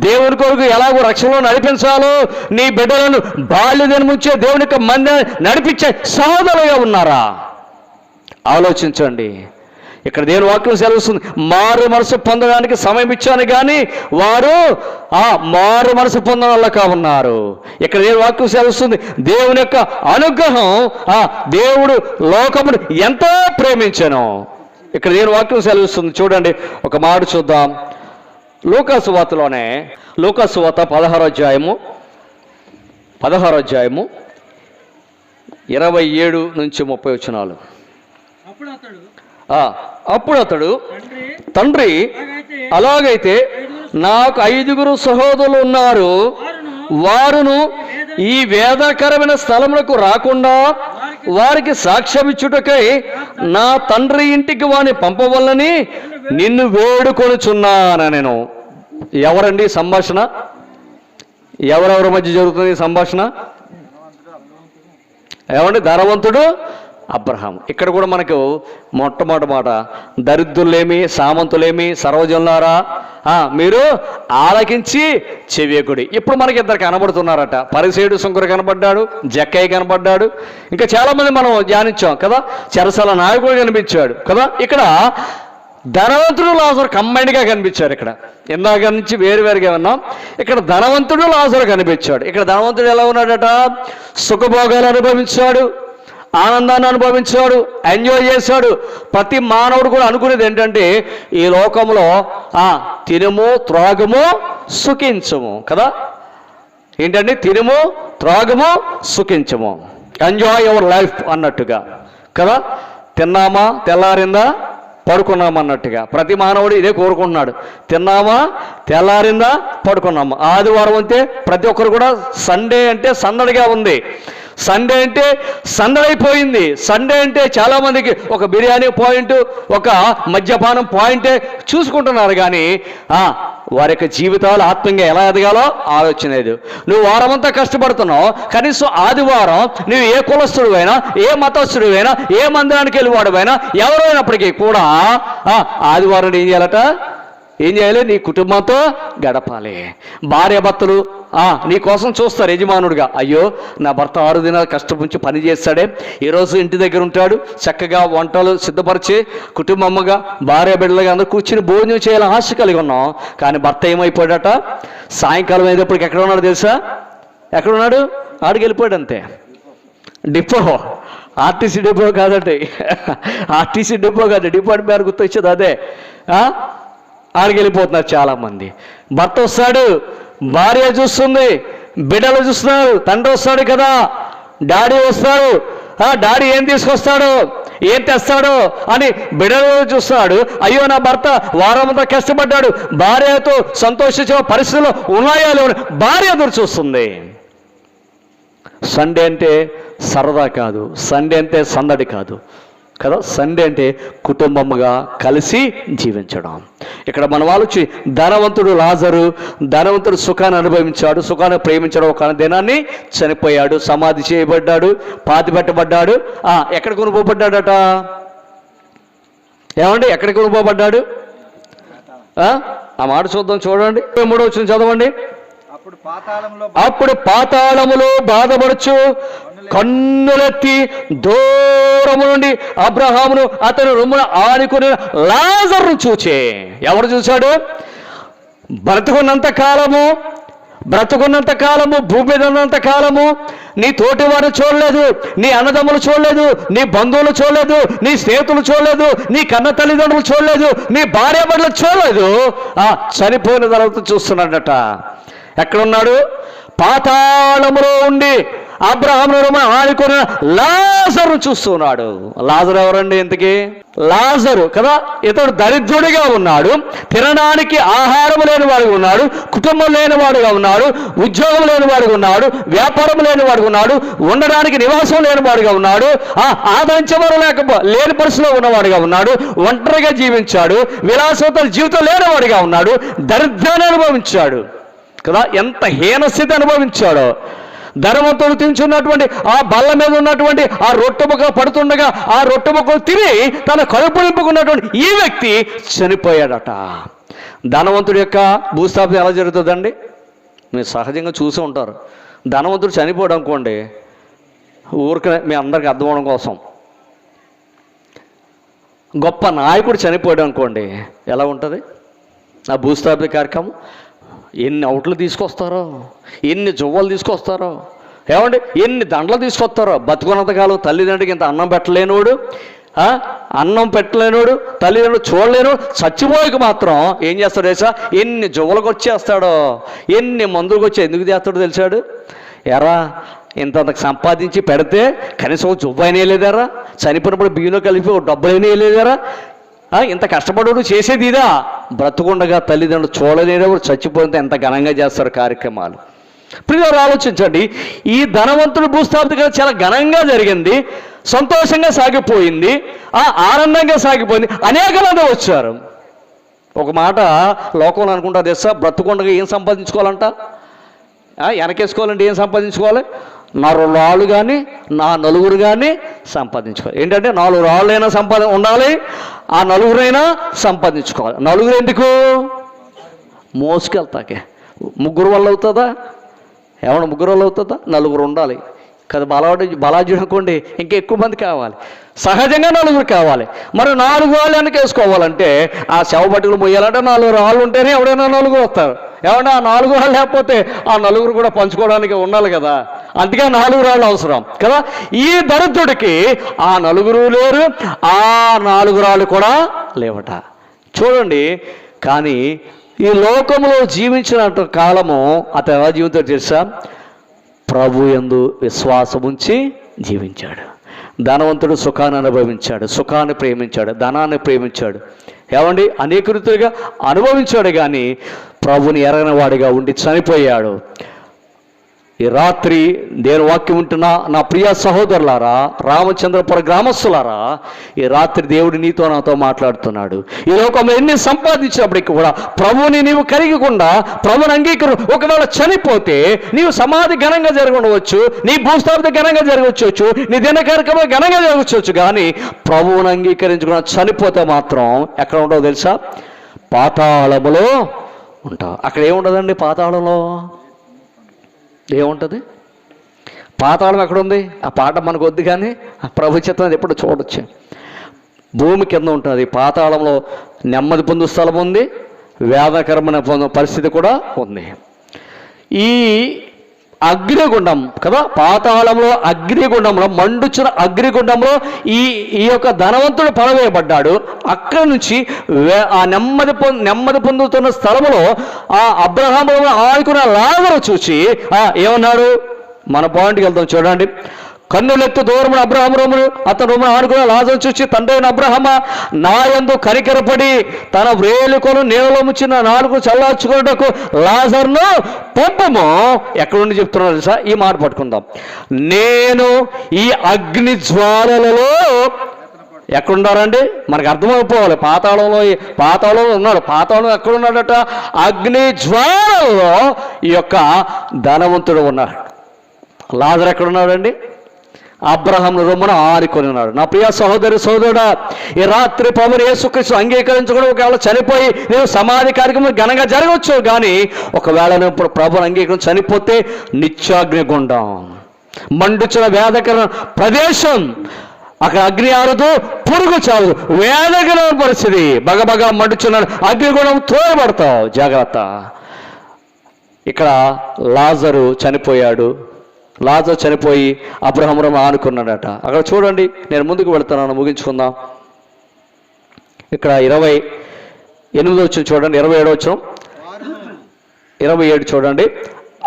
Speaker 1: దేవుని కొరకు ఎలాగో రక్షణలో నడిపించాలో, నీ బిడ్డలను బాల్యదనం నుంచే దేవుని యొక్క మంది నడిపించే సహోదరులుగా ఉన్నారా? ఆలోచించండి. ఇక్కడ దేవుని వాక్యం సెలవుస్తుంది, మారు మనసు పొందడానికి సమయం ఇచ్చాను, కానీ వారు మారు మనసు పొందడం వల్ల ఉన్నారు. ఇక్కడ దేవుని వాక్యం సెలవుస్తుంది, దేవుని యొక్క అనుగ్రహం, దేవుడు లోకమును ఎంతో ప్రేమించెను. ఇక్కడ దేవుని వాక్యం సెలవుస్తుంది. చూడండి, ఒక మాట చూద్దాం. లూకాసు వార్తలోనే, లూకాసు వార్త 16వ అధ్యాయము 27 నుంచి 30 వచనాలు. అప్పుడు అతడు, తండ్రి, అలాగైతే నాకు 5 సహోదరులు ఉన్నారు, వారును ఈ వేదకరమైన స్థలములకు రాకుండా వారికి సాక్ష్యమిచ్చుటకై నా తండ్రి ఇంటికి వాని పంపవల్లని నిన్ను వేడుకొనుచున్నాను నేను. ఎవరండి సంభాషణ? ఎవరెవరి మధ్య జరుగుతుంది సంభాషణ? ఏమండి? ధనవంతుడు అబ్రహాం. ఇక్కడ కూడా మనకు మొట్టమొదటి మాట, దరిద్రులేమి, సామంతులేమి, సర్వజనులారా మీరు ఆలకించి చెవియకుడి. ఇప్పుడు మనకి ఇద్దరు కనబడుతున్నారట. పరిసేయుడు సుంకరు కనబడ్డాడు, జక్కయ్య కనబడ్డాడు, ఇంకా చాలామంది మనం ధ్యానించాం కదా. చెరసాల నాయకుడు కనిపించాడు కదా. ఇక్కడ ధనవంతుడు లాజరు కంబైన్డ్గా కనిపించారు. ఇక్కడ ఇందాక నుంచి వేరువేరుగా ఉన్నాం. ఇక్కడ ధనవంతుడు లాజరు కనిపించాడు. ఇక్కడ ధనవంతుడు ఎలా ఉన్నాడట? సుఖభోగాలు అనుభవించాడు, ఆనందాన్ని అనుభవించాడు, ఎంజాయ్ చేశాడు. ప్రతి మానవుడు కూడా అనుకునేది ఏంటంటే ఈ లోకంలో తినము, త్రాగము, సుఖించము కదా.
Speaker 2: ఏంటంటే తినుము, త్రాగుము, సుఖించము, ఎంజాయ్ యువర్ లైఫ్ అన్నట్టుగా కదా. తిన్నామా, తెల్లారిందా, పడుకున్నామా అన్నట్టుగా ప్రతి మానవుడు ఇదే కోరుకుంటున్నాడు. తిన్నామా, తెల్లారిందా, పడుకున్నామా. ఆదివారం అంతే ప్రతి ఒక్కరు కూడా సండే అంటే సందడిగా ఉంది. సండే అంటే సందడైపోయింది. సండే అంటే చాలామందికి ఒక బిర్యానీ పాయింట్, ఒక మద్యపానం పాయింటే చూసుకుంటున్నారు. కానీ వారి యొక్క జీవితాలు ఆత్మీయంగా ఎలా ఎదగాలో ఆలోచన లేదు. నువ్వు వారమంతా కష్టపడుతున్నావు, కనీసం ఆదివారం నువ్వు ఏ కులస్తుడివైనా, ఏ మతస్థుడివైనా, ఏ మందిరానికి వెళ్ళివాడివైనా, ఎవరైనప్పటికీ కూడా ఆదివారం ఏం చేయాలట? ఏం చేయాలి? నీ కుటుంబంతో గడపాలి. భార్య భర్తలు నీ కోసం చూస్తారు యజమానుడిగా. అయ్యో నా భర్త 6 దినాలు కష్టపుంచి పని చేస్తాడే, ఈరోజు ఇంటి దగ్గర ఉంటాడు, చక్కగా వంటలు సిద్ధపరిచి కుటుంబమ్మగా భార్య బిడ్డలుగా అందరూ కూర్చుని భోజనం చేయాలని ఆశ కలిగి ఉన్నాం. కానీ భర్త ఏమైపోయాడట? సాయంకాలం అయ్యేటప్పటికి ఎక్కడ ఉన్నాడు తెలుసా? ఎక్కడున్నాడు? ఆడికి వెళ్ళిపోయాడు అంతే. డిపో, ఆర్టీసీ డిపో కాదండి, ఆర్టీసీ డిపో కాదు, డిపార్ట్మెంట్ పేరు గుర్తొచ్చేది అదే. ఆడికి వెళ్ళిపోతున్నారు చాలామంది. భర్త వస్తాడు, భార్య చూస్తుంది, బిడ్డలు చూస్తున్నారు, తండ్రి వస్తాడు కదా, డాడీ వస్తాడు, డాడీ ఏం తీసుకొస్తాడు, ఏం తెస్తాడు అని బిడ్డలు చూస్తున్నాడు. అయ్యో నా భర్త వారమంతా కష్టపడ్డాడు, భార్యతో సంతోషించే పరిస్థితులు ఉన్నాయో లేవు భార్య ఎదురు చూస్తుంది. సండే అంటే సరదా కాదు, సండే అంటే సందడి కాదు కదా. సండే అంటే కుటుంబముగా కలిసి జీవించడం. ఇక్కడ మన వాళ్ళు ధనవంతుడు లాజరు, ధనవంతుడు సుఖాన్ని అనుభవించాడు, సుఖాన్ని ప్రేమించడం. ఒక దినాన్ని చనిపోయాడు, సమాధి చేయబడ్డాడు, పాతి పెట్టబడ్డాడు. ఎక్కడ కొనుక్కోబడ్డాడట? ఏమండి ఎక్కడ కొనుక్కోబడ్డాడు? ఆ మాట చూద్దాం, చూడండి 3వ వచనం చదవండి. అప్పుడు పాతాళములో బాధపడుచు కన్నులెత్తి దూరము నుండి అబ్రహామును అతని రొమ్మున ఆనుకుని లాజరును చూచే. ఎవరు చూశాడు? బ్రతుకున్నంత కాలము భూమి మీద ఉన్నంత కాలము నీ తోటివారు చూడలేదు, నీ అన్నదమ్ములు చూడలేదు, నీ బంధువులు చూడలేదు, నీ స్నేహితులు చూడలేదు, నీ కన్న తల్లిదండ్రులు చూడలేదు, నీ భార్య బిడ్డలు చూడలేదు. చనిపోయిన తర్వాత చూస్తున్నాడట. ఎక్కడున్నాడు? పాతాళములో ఉండి అబ్రహామును ఆనుకుని లాజరు చూస్తున్నాడు. లాజరు ఎవరండి ఇంతకీ? లాజరు కదా, ఇతడు దరిద్రుడిగా ఉన్నాడు, తినడానికి ఆహారం లేనివాడిగా ఉన్నాడు, కుటుంబం లేనివాడుగా ఉన్నాడు, ఉద్యోగం లేనివాడుగా ఉన్నాడు, వ్యాపారం లేనివాడుగా ఉన్నాడు, ఉండడానికి నివాసం లేనివాడుగా ఉన్నాడు, ఆదాయించవరం లేని పరిస్థితిలో ఉన్నవాడుగా ఉన్నాడు, ఒంటరిగా జీవించాడు, విలాసవంతుల జీవితం లేనివాడిగా ఉన్నాడు, దరిద్రాన్ని అనుభవించాడు కదా. ఎంత హీనస్థితి అనుభవించాడో. ధనవంతుడు తించున్నటువంటి ఆ బల్ల మీద ఉన్నటువంటి ఆ రొట్టె ముక్క పడుతుండగా ఆ రొట్టె ముక్కలు తిని తన కడుపు నింపుకున్నటువంటి ఈ వ్యక్తి చనిపోయాడట. ధనవంతుడి యొక్క భూస్థాపన ఎలా జరుగుతుందండి? మీరు సహజంగా చూసి ఉంటారు. ధనవంతుడు చనిపోవడం అనుకోండి, ఊరికే మీ అందరికి అర్థం అవడం కోసం, గొప్ప నాయకుడు చనిపోయాడు అనుకోండి, ఎలా ఉంటుంది ఆ భూస్థాపిత కార్యక్రమం? ఎన్ని అవుట్లు తీసుకొస్తారో, ఎన్ని జువ్వలు తీసుకొస్తారో, ఏమండి ఎన్ని దండలు తీసుకొస్తారో. బతుకున్నంతకాలం తల్లిదండ్రులకి ఇంత అన్నం పెట్టలేనోడు, తల్లిదండ్రులు చూడలేనోడు, చచ్చిపోయాక మాత్రం ఏం చేస్తాడు తెలుసా? ఎన్ని జువ్వలకు వచ్చేస్తాడో, ఎన్ని మందులకు వచ్చి ఎందుకు చేస్తాడో తెలిసాడు? ఎరా ఇంతంతకు సంపాదించి పెడితే కనీసం జువ్వ అయినా వేయలేదారా? చనిపోయినప్పుడు బియ్యంలో కలిపి ఒక డబ్బులైనా వేయలేదారా? ఇంత కష్టపడు చేసేది ఇదా? బ్రతుకుండగా తల్లిదండ్రులు చూడలేనప్పుడు చచ్చిపోతే ఎంత ఘనంగా చేస్తారు కార్యక్రమాలు. ప్రియులారా ఆలోచించండి. ఈ ధనవంతుడు భూస్థాపిత చాలా ఘనంగా జరిగింది, సంతోషంగా సాగిపోయింది, ఆనందంగా సాగిపోయింది. అనేక మంది వచ్చారు. ఒక మాట లోకంలో అనుకుంటా తెలుసా? బ్రతుకుండగా ఏం సంపాదించుకోవాలంట? వెనకేసుకోవాలంటే ఏం సంపాదించుకోవాలి? 4 రాళ్ళు కానీ 4 కానీ సంపాదించుకోవాలి. ఏంటంటే 4 రాళ్ళైనా ఉండాలి, ఆ 4 సంపాదించుకోవాలి. 4 ఎందుకు? మోసుకెళ్తాకే. 3 వల్ల అవుతుందా? ఏమన్నా 3 వల్ల అవుతుందా? 4 ఉండాలి కదా. బలాజీ అనుకోండి, ఇంకా ఎక్కువ మంది కావాలి, సహజంగా 4 కావాలి. మరి 4 రాళ్ళు వెనకేసుకోవాలంటే ఆ శవ బట్టలు మొయ్యాలంటే 4 రాళ్ళు ఉంటేనే ఎవడైనా 4 వస్తారు. ఏమన్నా ఆ 4 రాళ్ళు లేకపోతే ఆ 4 కూడా పంచుకోవడానికి ఉండాలి కదా. అందుకే 4 రాళ్ళు అవసరం కదా. ఈ దరిద్రుడికి ఆ 4 లేరు, ఆ 4 రాళ్ళు కూడా లేవట. చూడండి. కానీ ఈ లోకంలో జీవించిన కాలము అతను ఎలా జీవితాడు తెలుసా? ప్రభు యందు విశ్వాసం ఉంచి జీవించాడు. ధనవంతుడు సుఖాన్ని అనుభవించాడు, సుఖాన్ని ప్రేమించాడు, ధనాన్ని ప్రేమించాడు. ఏమండి, అనేక రీతులుగా అనుభవించాడు, కానీ ప్రభుని ఎరగని వాడిగా ఉండి చనిపోయాడు. ఈ రాత్రి నేను వాక్యం ఉంటున్న నా ప్రియ సహోదరులారా, రామచంద్రపుర గ్రామస్తులారా, ఈ రాత్రి దేవుడు నీతో నాతో మాట్లాడుతున్నాడు. ఈ లోకంలో ఎన్ని సంపాదించినప్పటికీ కూడా ప్రభుని నీవు కలిగకుండా, ప్రభుని ఒకవేళ చనిపోతే నీవు సమాధి ఘనంగా జరగవచ్చు, నీ భూస్థాపిత ఘనంగా జరగవచ్చు, నీ దిన కార్యక్రమం ఘనంగా జరగవచ్చు, కానీ ప్రభువుని అంగీకరించకుండా చనిపోతే మాత్రం ఎక్కడ ఉండవు తెలుసా? పాతాళములో ఉంటావు. అక్కడ ఏముండదండి పాతాళంలో? ఏముంటుంది? పాతాళం ఎక్కడుంది? ఆ పాట మనకు వద్దు, కానీ ఆ ప్రభు చిత్రం ఎప్పుడు చూడొచ్చు. భూమి కింద ఉంటుంది. పాతాళంలో నెమ్మది పొందు స్థలం ఉంది, వేదకరమైన పరిస్థితి కూడా ఉంది. ఈ అగ్నిగుండం కదా, పాతాళంలో అగ్నిగుండంలో, మండుచున్న అగ్నిగుండంలో ఈ యొక్క ధనవంతుడు పడవేయబడ్డాడు. అక్కడి నుంచి ఆ నెమ్మది పొందుతున్న స్థలంలో ఆ అబ్రహాము ఆడుకున్న లాజరు చూసి ఏమన్నాడు? మన పాయింట్కి వెళ్తాం చూడండి. కన్నులెత్తు దూరమున అబ్రహాము రోమును అతను ఆనుకున్న లాజరు చూసి, తండ్రి అయిన అబ్రహామా, నా యందు కనికరపడి తన వ్రేలుకొని నీళ్ళలో ముచ్చిన నాలుగు చల్లార్చుకున్నటకు లాజరును పంపము. ఎక్కడుండి చెప్తున్నారు తెలుసా? ఈ మాట పట్టుకుందాం. నేను ఈ అగ్ని జ్వాలలలో ఎక్కడున్నారండి? మనకు అర్థమైపోవాలి. పాతాళంలో ఉన్నాడు. పాతాళం ఎక్కడున్నాడట? అగ్ని జ్వాలలో ఈ యొక్క ధనవంతుడు ఉన్నాడు. లాజరు ఎక్కడున్నాడండి? అబ్రహాము రొమ్మున ఆనుకొని ఉన్నాడు. నా ప్రియ సహోదరుడా, ఈ రాత్రి ప్రభుని యేసుక్రీస్తు అంగీకరించకుండా ఒకవేళ చనిపోయి నేను సమాధి కార్యక్రమం ఘనంగా జరగవచ్చు, కానీ ఒకవేళ నేను ఇప్పుడు ప్రభుని అంగీకరించి చనిపోతే నిత్యాగ్నిగుండం, మండుచున్న వేదకర ప్రదేశం, అక్కడ అగ్ని ఆరదు, పురుగు చావు, వేదకరమైన పరిస్థితి, బగబగా మండుచున్న అగ్నిగుండం తోయబడతావు. జాగ్రత్త. ఇక్కడ లాజరు చనిపోయాడు. లాజరు చనిపోయి అబ్రహాము ఆనుకున్నాడట. అక్కడ చూడండి, నేను ముందుకు వెళ్తున్నాను, ముగించుకుందాం. ఇక్కడ 28 వచ్చిన చూడండి, 27 వచ్చిన 27 చూడండి.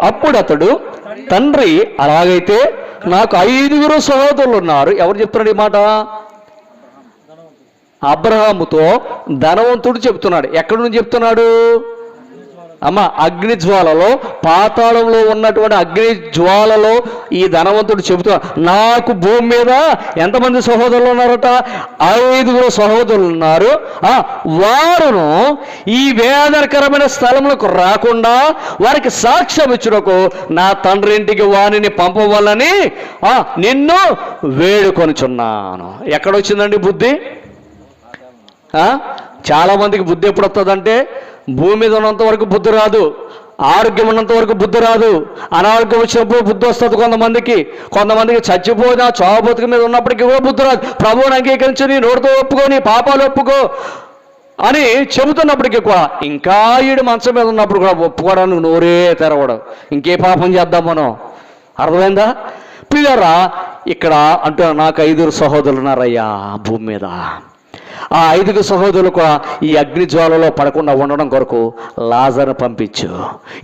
Speaker 2: అప్పుడు అతడు, తండ్రి, అలాగైతే నాకు 5 సహోదరులు ఉన్నారు. ఎవరు చెప్తున్నాడు ఈ మాట? అబ్రహాముతో ధనవంతుడు చెప్తున్నాడు. ఎక్కడి నుంచి చెప్తున్నాడు? అమ్మ, అగ్ని జ్వాలలో, పాతాళంలో ఉన్నటువంటి అగ్ని జ్వాలలో ఈ ధనవంతుడు చెబుతున్నాడు, నాకు భూమి మీద ఎంతమంది సహోదరులు ఉన్నారట? 5 సహోదరులు ఉన్నారు. వారును ఈ వేదనకరమైన స్థలములకు రాకుండా వారికి సాక్ష్యం ఇచ్చుటకు నా తండ్రి ఇంటికి వారిని పంపవాలని నిన్ను వేడుకొనుచున్నాను. ఎక్కడొచ్చిందండి బుద్ధి? చాలా మందికి బుద్ధి ఎప్పుడు వస్తుందంటే, భూమి మీద ఉన్నంత వరకు బుద్ధి రాదు, ఆరోగ్యం ఉన్నంత వరకు బుద్ధి రాదు, అనారోగ్యం వచ్చినప్పుడు బుద్ధి వస్తుంది కొంతమందికి చచ్చిపోయినా చావు బతుకు మీద ఉన్నప్పటికీ కూడా బుద్ధి రాదు. ప్రభువుని అంగీకరించి నీ నోటితో ఒప్పుకో, నీ పాపాలు ఒప్పుకో అని చెబుతున్నప్పటికీ కూడా, ఇంకా ఈడు మంచం మీద ఉన్నప్పుడు కూడా ఒప్పుకోవడానికి నోరే తెరవడం. ఇంకే పాపం చేద్దాం మనం? అర్థమైందా? పిల్లరా, ఇక్కడ అంటూ నాకు 5 సహోదరులు ఉన్నారయ్యా భూమి మీద. ఆ 5 సహోదరులు కూడా ఈ అగ్ని జ్వాలలో పడకుండా ఉండడం కొరకు లాజరును పంపించు,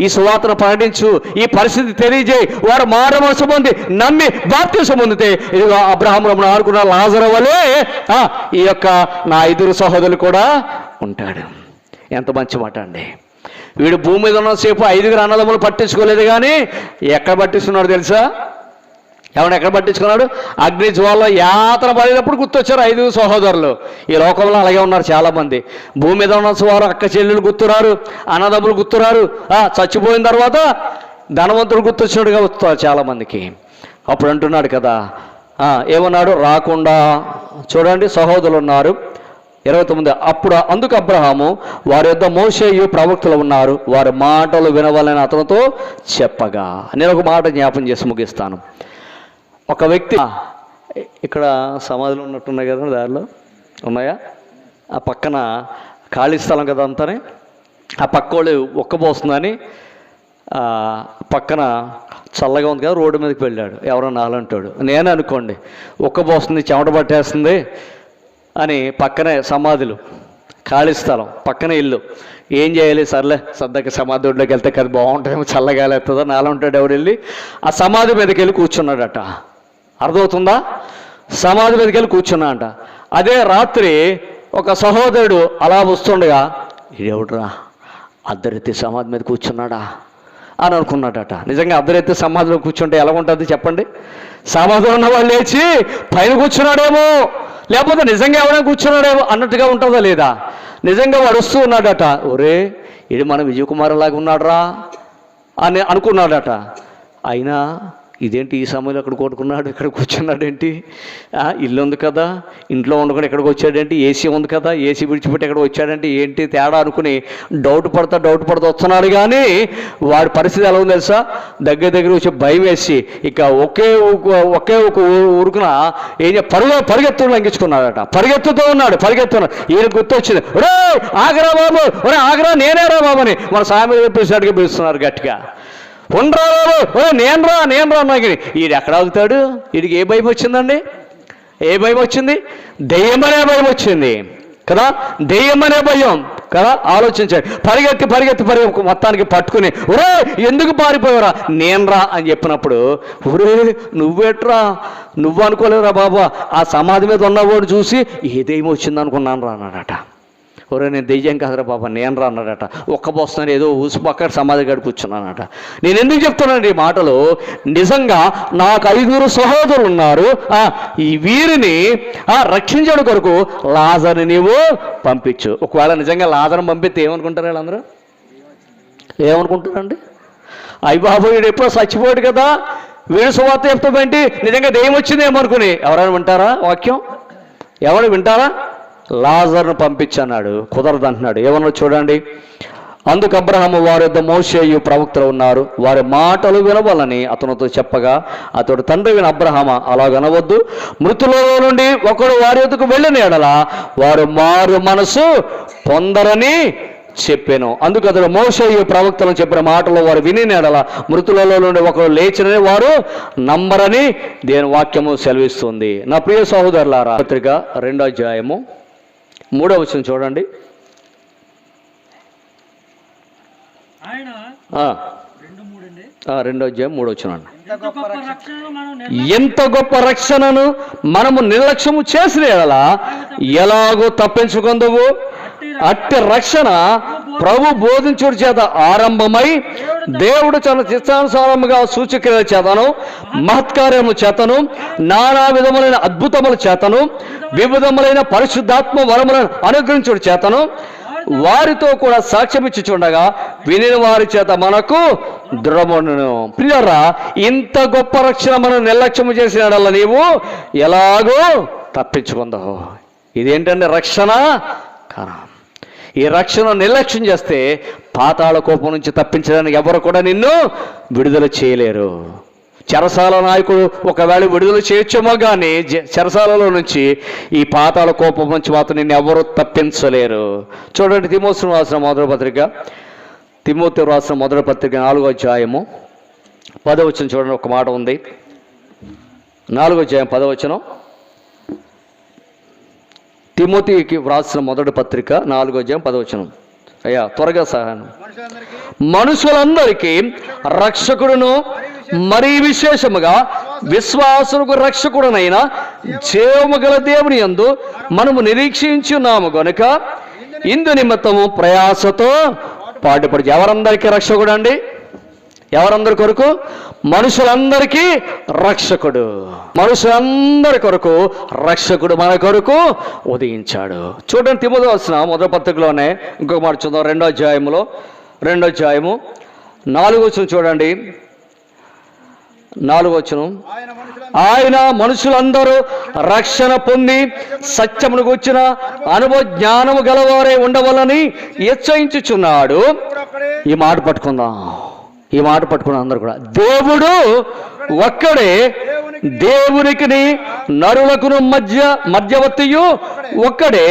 Speaker 2: ఈ సువార్తను ప్రకటించు, ఈ పరిస్థితి తెలియజేయి. వారు మారు మనసు పొంది నమ్మి బాప్తిసం పొందితే ఇదిగో అబ్రహాము ఆడుకున్న లాజరు వలే ఈ యొక్క నా 5 సహోదరులు కూడా ఉంటాడు. ఎంత మంచి మాట అండి. వీడు భూమి మీద ఉన్నసేపు 5 అన్నదమ్ములు పట్టించుకోలేదు, కానీ ఎక్కడ పట్టిస్తున్నాడు తెలుసా? ఎవరు ఎక్కడ పట్టించుకున్నాడు? అగ్ని జ్వాలలో యాతన పడినప్పుడు గుర్తొచ్చారు 5 సహోదరులు. ఈ లోకంలో అలాగే ఉన్నారు చాలామంది. భూమి మీద ఉన్న వారు అక్క చెల్లెలు గుర్తురారు, అన్నదమ్ములు గుర్తురారు, చచ్చిపోయిన తర్వాత ధనవంతుడు గుర్తొచ్చినట్టుగా వస్తారు చాలామందికి. అప్పుడు అంటున్నాడు కదా, ఏమన్నాడు? రాకుండా చూడండి, సహోదరులు ఉన్నారు. 29. అప్పుడు అందుకు అబ్రహాము, వారి యొద్ద మోషేయు ప్రవక్తలు ఉన్నారు, వారి మాటలు వినవాలని అతనితో చెప్పగా. నేను ఒక మాట జ్ఞాపం చేసి ముగిస్తాను. ఒక వ్యక్తి, ఇక్కడ సమాధులు ఉన్నట్టున్నాయి కదా, దారిలో ఉన్నాయా? ఆ పక్కన ఖాళీ స్థలం కదా అంతానే, ఆ పక్క వాళ్ళు ఒక్కపోస్తుందని పక్కన చల్లగా ఉంది కదా, రోడ్డు మీదకి వెళ్ళాడు. ఎవరన్నా అలాంటాడు, నేనే అనుకోండి, ఒక్కపోస్తుంది, చెమట పట్టేస్తుంది అని పక్కనే సమాధులు ఖాళీ స్థలం, పక్కన ఇల్లు. ఏం చేయాలి? సర్లే సర్దకి సమాధి ఒడ్లోకి వెళ్తే కదా బాగుంటుందేమో, చల్లగాలి ఎత్తుందో, నాలో ఉంటాడు ఎవరు వెళ్ళి ఆ సమాధి మీదకి వెళ్ళి కూర్చున్నాడట. అర్థమవుతుందా? సమాధి మీదకి వెళ్ళి కూర్చున్నా అంట. అదే రాత్రి ఒక సహోదరుడు అలా వస్తుండగా, ఇదేవుడ్రా అర్ధరాత్రి సమాధి మీద కూర్చున్నాడా అని అనుకున్నాడట. నిజంగా అర్ధరాత్రి సమాధిలో కూర్చుంటే ఎలా ఉంటుంది చెప్పండి? సమాధిలో ఉన్న వాళ్ళు లేచి పైన కూర్చున్నాడేమో, లేకపోతే నిజంగా ఎవరైనా కూర్చున్నాడేమో అన్నట్టుగా ఉంటుందా లేదా? నిజంగా వాడు వస్తూ ఉన్నాడట. ఒరే ఇది మన విజయ్ కుమార్ లాగా ఉన్నాడురా అని అనుకున్నాడట. అయినా ఇదేంటి ఈ సమయంలో అక్కడ కొట్టుకున్నాడు, ఇక్కడ కూర్చున్నాడు ఏంటి? ఇల్లు ఉంది కదా, ఇంట్లో ఉండకుండా ఎక్కడికి వచ్చాడేంటి? ఏసీ ఉంది కదా, ఏసీ విడిచిపెట్టి ఎక్కడ వచ్చాడంటే ఏంటి తేడా అనుకుని డౌట్ పడుతూ వస్తున్నాడు. కానీ వాడి పరిస్థితి ఎలా ఉంది తెలుసా? దగ్గర వచ్చి భయం వేసి ఇక ఒకే ఒక ఊరుకున పరిగెత్తులు లంఘించుకున్నాడట. పరిగెత్తుతూ ఉన్నాడు. ఈయన గుర్తొచ్చింది, ఒరే ఆగరా బాబు, ఒరే ఆగరా, నేనేరా బాబు అని మన సామి చెప్పేసినట్టుగా పిలుస్తున్నారు గట్టిగా. ఉండరా బాబు, నేనురా అన్నాకి ఈడు ఎక్కడ ఆగుతాడు? వీడికి ఏ భయం వచ్చిందండి? ఏ భయం వచ్చింది? దెయ్యమనే భయం వచ్చింది కదా, దెయ్యమనే భయం కదా. ఆలోచించాడు. పరిగెత్తి మొత్తానికి పట్టుకుని, ఒరే ఎందుకు పారిపోయారా? నేనురా అని చెప్పినప్పుడు, ఒరే నువ్వేట్రా, నువ్వు అనుకోలేవురా బాబా, ఆ సమాధి మీద ఉన్నవాడు చూసి ఏ దెయ్యం వచ్చింది అనుకున్నాను రా అన్నాడట. ఒరే నేను దెయ్యం కాదురా బాబా, నేను రా అన్నాడట. ఒక్క పోస్తున్నాను ఏదో ఊసిపక్క సమాధి గడి కూర్చున్నానట. నేను ఎందుకు చెప్తున్నాను ఈ మాటలు? నిజంగా నాకు 5 సహోదరులు ఉన్నారు. ఈ వీరిని రక్షించడం కొరకు లాజర్ని నీవు పంపించు. ఒకవేళ నిజంగా లాజర్ని పంపిస్తే ఏమనుకుంటారు వీళ్ళందరూ? ఏమనుకుంటారండి? అయ్య బాబు వీడు ఎప్పుడో చచ్చిపోయాడు కదా, వీడు సువార్త చెప్తామేంటి, నిజంగా దెయ్యం వచ్చిందేమో అనుకుని ఎవరైనా వింటారా వాక్యం? ఎవరు వింటారా? లాజర్ను పంపించన్నాడు. కుదరదు అంటున్నాడు. ఏమన్నా చూడండి. అందుకు అబ్రహాము వారి యొద్ద మోషేయు ప్రవక్తలు ఉన్నారు, వారి మాటలు వినవాలని అతనితో చెప్పగా, అతడు తండ్రి విన అబ్రహామా అలాగనవద్దు, మృతులలో నుండి ఒకడు వారి యొద్దకు వెళ్ళిన ఎడల వారు మారు మనసు పొందరని చెప్పాను. అందుకు అతడు మోషేయు ప్రవక్తలను చెప్పిన మాటలు వారు విని ఎడల మృతులలో నుండి ఒకరు లేచినని వారు నమ్మరని దేని వాక్యము సెలవిస్తుంది. నా ప్రియ సహోదరులారా, పత్రిక 2వ అధ్యాయము 3వ వచనం చూడండి. రెండో అధ్యాయం 3వ వచనం. ఎంత గొప్ప రక్షణను మనము నిర్లక్ష్యము చేసిన ఎడల ఎలాగో తప్పించుకుందువు? అట్టి రక్షణ ప్రభు బోధించుడి చేత ఆరంభమై దేవుడు తన చిత్తానుసారముగా సూచక్రియల చేతను మహత్కార్యము చేతను నానా విధములైన అద్భుతముల చేతను వివిధములైన పరిశుద్ధాత్మ వరములను అనుగ్రహించుడి చేతను వారితో కూడా సాక్ష్యమిచ్చుచుండగా వినిన వారి చేత మనకు దృఢమును. ప్రియరా, ఇంత గొప్ప రక్షణ మనం నిర్లక్ష్యము చేసిన నీవు ఎలాగో తప్పించుకుందావు. ఇదేంటంటే రక్షణ కారణం. ఈ రక్షణ నిర్లక్ష్యం చేస్తే పాతాళ కోపం నుంచి తప్పించడానికి ఎవరు కూడా నిన్ను విడుదల చేయలేరు. చెరసాల నాయకుడు ఒకవేళ విడుదల చేయొచ్చేమో కానీ చెరసాలలో నుంచి ఈ పాతాళ కోపం నుంచి మాత్రం నిన్ను ఎవరు తప్పించలేరు. చూడండి, తిమోతి రాసిన మొదటి పత్రిక 4వ అధ్యాయము 10వ వచనం చూడండి. ఒక మాట ఉంది. 4వ అధ్యాయం 10వ వచనం. తిమోతికి వ్రాసిన మొదటి పత్రిక 4వ అధ్యాయం 10వ వచనం. అయ్యా త్వరగా సహాయం. మనుషులందరికీ రక్షకుడును మరీ విశేషముగా విశ్వాసులకు రక్షకుడునైన జీవము గల దేవుని యందు మనము నిరీక్షించున్నాము గనుక ఇందు నిమిత్తము ప్రయాసతో పాటుపడి. ఎవరందరికీ రక్షకుడు అండి? ఎవరందరి కొరకు? మనుషులందరికీ రక్షకుడు. మనుషులందరి కొరకు రక్షకుడు మన కొరకు ఉదయించాడు. చూడండి, తిమోతి రాసిన మొదటి పత్రికలోనే ఇంకొక మాట చూద్దాం. 2వ అధ్యాయములో 2వ అధ్యాయము 4వ వచనం చూడండి. 4వ వచనం. ఆయన మనుషులందరూ రక్షణ పొంది సత్యమును గూర్చిన అనుభవ జ్ఞానము గలవారే ఉండవాలని హెచ్చరించుచున్నాడు. ఈ మాట పట్టుకుందాం. అందరూ కూడా. దేవుడు ఒక్కడే, దేవునికి నరులకును మధ్యవర్తియు ఒక్కడే,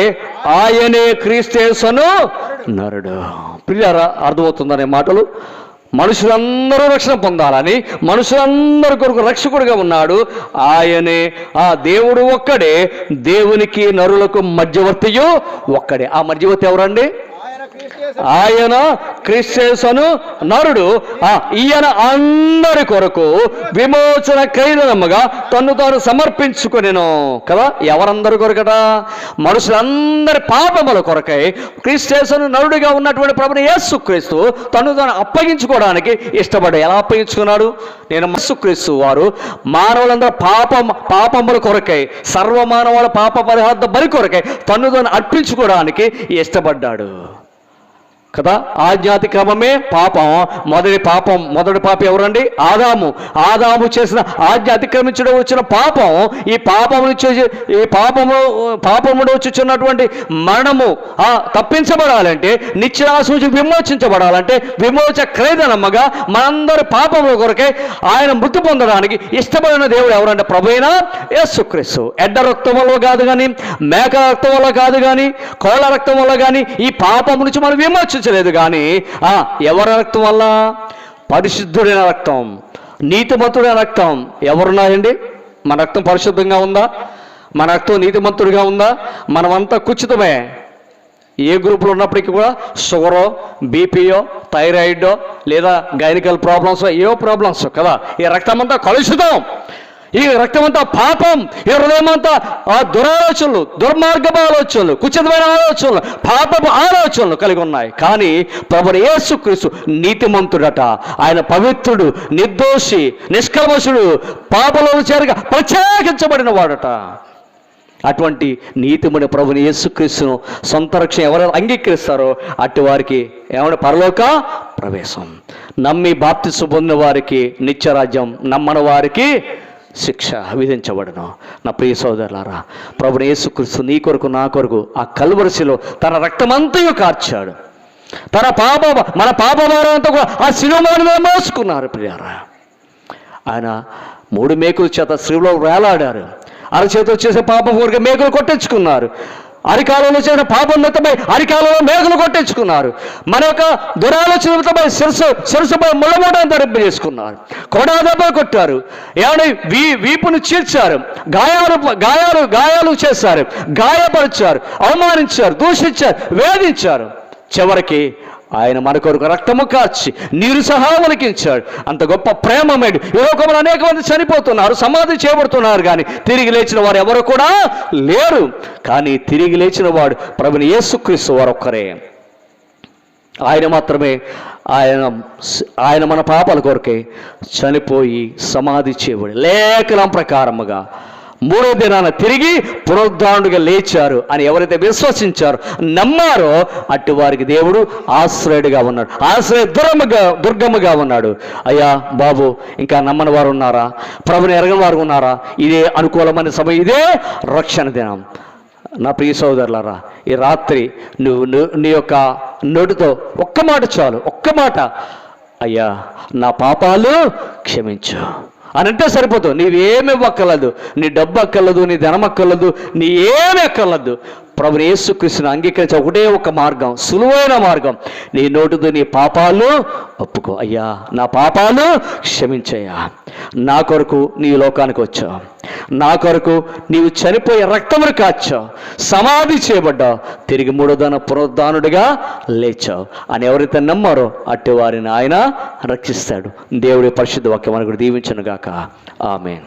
Speaker 2: ఆయనే క్రీస్తు యేసును నరుడు. ప్రియులారా, అర్థమవుతుందనే మాటలు మనుషులందరూ రక్షణ పొందాలని, మనుషులందరి కొరకు రక్షకుడిగా ఉన్నాడు. ఆయనే, ఆ దేవుడు ఒక్కడే, దేవునికి నరులకు మధ్యవర్తియు ఒక్కడే. ఆ మధ్యవర్తి ఎవరండి? ఆయన క్రీస్తు నరుడు. ఈయన అందరి కొరకు విమోచన క్రైదనముగా తన్ను తాను సమర్పించుకొనెను కదా. ఎవరందరి కొరకట? మనుషులందరి పాపముల కొరకై క్రీస్తు నరుడిగా ఉన్నటువంటి ప్రభుని యేసుక్రీస్తు తన్ను తాను అప్పగించుకోవడానికి ఇష్టపడ్డాడు. ఎలా అప్పగించుకున్నాడు? నేను యేసుక్రీస్తు వారు మానవులందరూ పాపముల కొరకై, సర్వమానవుల పాప పరిహార బలి కొరకై తన్ను తాను అర్పించుకోవడానికి ఇష్టపడ్డాడు కదా. ఆజ్ఞాతిక్రమమే పాపం. మొదటి పాపం ఎవరండి? ఆదాము చేసిన ఆజ్ఞ అతిక్రమించడం వచ్చిన పాపం. ఈ పాపముడు వచ్చుచున్నటువంటి మరణము తప్పించబడాలంటే, నిత్యనాశం నుంచి విమోచించబడాలంటే, విమోచ క్రైదనమ్మగా మనందరి పాపముల కొరకే ఆయన మృతి పొందడానికి ఇష్టపడిన దేవుడు ఎవరంటే ప్రభువైన యేసుక్రీస్తు. ఎడ్డ రక్తం వల్ల కాదు కానీ, మేక రక్తం వల్ల కాదు కానీ, కోళ్ళ రక్తం వల్ల కానీ ఈ పాపం నుంచి మనం విమోచించలేదు కానీ ఎవరి రక్తం వల్ల? పరిశుద్ధుడైన రక్తం, నీతిమంతుడైన రక్తం. ఎవరున్నాయండి? మన రక్తం పరిశుద్ధంగా ఉందా? మన రక్తం నీతిమంతుడిగా ఉందా? మనమంతా కుచితమే. ఏ గ్రూపులో ఉన్నప్పటికీ కూడా షుగరో, బీపీయో, థైరాయిడో, లేదా గైనికల్ ప్రాబ్లమ్స్, ఏవో ప్రాబ్లమ్స్ కదా. ఈ రక్తం అంతా కలుషితం, ఈ రక్తం అంతా పాపం, ఈ హృదయం అంతా దురాలోచనలు, దుర్మార్గపు ఆలోచనలు, కుచితమైన ఆలోచనలు, పాపపు ఆలోచనలు కలిగి ఉన్నాయి. కానీ ప్రభువు యేసుక్రీస్తు నీతిమంతుడట. ఆయన పవిత్రుడు, నిర్దోషి, నిష్కల్మషుడు, పాపంలో చేరగా ప్రత్యేకించబడిన వాడట. అటువంటి నీతిమని ప్రభుని యేసుక్రీస్తును సొంత రక్షణ ఎవరు అంగీకరిస్తారో అట్టి వారికి ఏమైనా పరలోక ప్రవేశం. నమ్మి బాప్తిస్మం పొందిన వారికి నిత్యరాజ్యం, నమ్మని వారికి శిక్ష విధించబడను. నా ప్రియ సోదరులారా, ప్రభుని యేసుక్రీస్తు నీ కొరకు నా కొరకు ఆ కల్వరిశిలో తన రక్తమంతయు కార్చాడు. మన పాపభారం అంతా కూడా ఆ శిలువ మోసుకున్నారు. ప్రియారా, ఆయన 3 మేకుల చేత శిలువలో వేలాడారు. అరచేతితో చేసే పాపం ఊరికి మేకులు కొట్టించుకున్నారు. అరికాలంలో చేసిన పాపం నిమిత్తమై అరికాలంలో మేకులు కొట్టించుకున్నారు. మన యొక్క దురాలోచన నిమిత్తమై శిరస్సుపై ముళ్ళమూటను ధరింప చేసుకున్నారు. కొడాదెబ్బ కొట్టారు. ఏమని వీపును చీల్చారు. గాయాలు చేశారు, గాయపరిచారు, అవమానించారు, దూషించారు, వేధించారు. చివరికి ఆయన మన కొరకు రక్తము కార్చి నీరు సహా ఒలికించాడు. అంత గొప్ప ప్రేమమేడు. ఈ లోకంలో అనేక మంది చనిపోతున్నారు, సమాధి చేయబడుతున్నారు, కానీ తిరిగి లేచిన వారు ఎవరు కూడా లేరు. కానీ తిరిగి లేచిన వాడు ప్రభుని యేసుక్రీస్తు వారు ఒక్కరే. ఆయన మాత్రమే. ఆయన మన పాపాల కొరకే చనిపోయి సమాధి చేయబడి లేఖనం ప్రకారముగా 3వ దినాన తిరిగి పునరుద్ధానుడిగా లేచారు అని ఎవరైతే విశ్వసించారో, నమ్మారో అట్టి వారికి దేవుడు ఆశ్రయుడిగా ఉన్నాడు, దుర్గముగా ఉన్నాడు. అయ్యా బాబు, ఇంకా నమ్మని వారు ఉన్నారా? ప్రభుని ఎరగని వారు ఉన్నారా? ఇదే అనుకూలమైన సమయం, ఇదే రక్షణ దినం. నా ప్రియ సోదరులారా, ఈ రాత్రి నువ్వు నీ యొక్క నోటితో ఒక్క మాట చాలు, ఒక్క మాట, అయ్యా నా పాపాలు క్షమించు అని అంటే సరిపోతావు. నీవేమి అక్కర్లేదు, నీ డబ్బు అక్కర్లేదు, నీ ధనం అక్కర్లేదు, నీ ఏమి అక్కర్లేదు. ప్రభుని యేసుక్రీస్తుని అంగీకరించే ఒకటే ఒక మార్గం, సులువైన మార్గం. నీ నోటితో నీ పాపాలు ఒప్పుకో. అయ్యా నా పాపాలు క్షమించయ్యా, నా కొరకు నీ లోకానికి వచ్చావు, నా కొరకు నీవు చనిపోయే రక్తమును కాచావు, సమాధి చేయబడ్డావు, తిరిగి 3వ దినాన పునరుద్ధానుడిగా లేచావు అని ఎవరైతే నమ్మారో అట్టి వారిని ఆయన రక్షిస్తాడు. దేవుడి పరిశుద్ధ వాక్యం మనకు దీవించును గాక. ఆమేన్.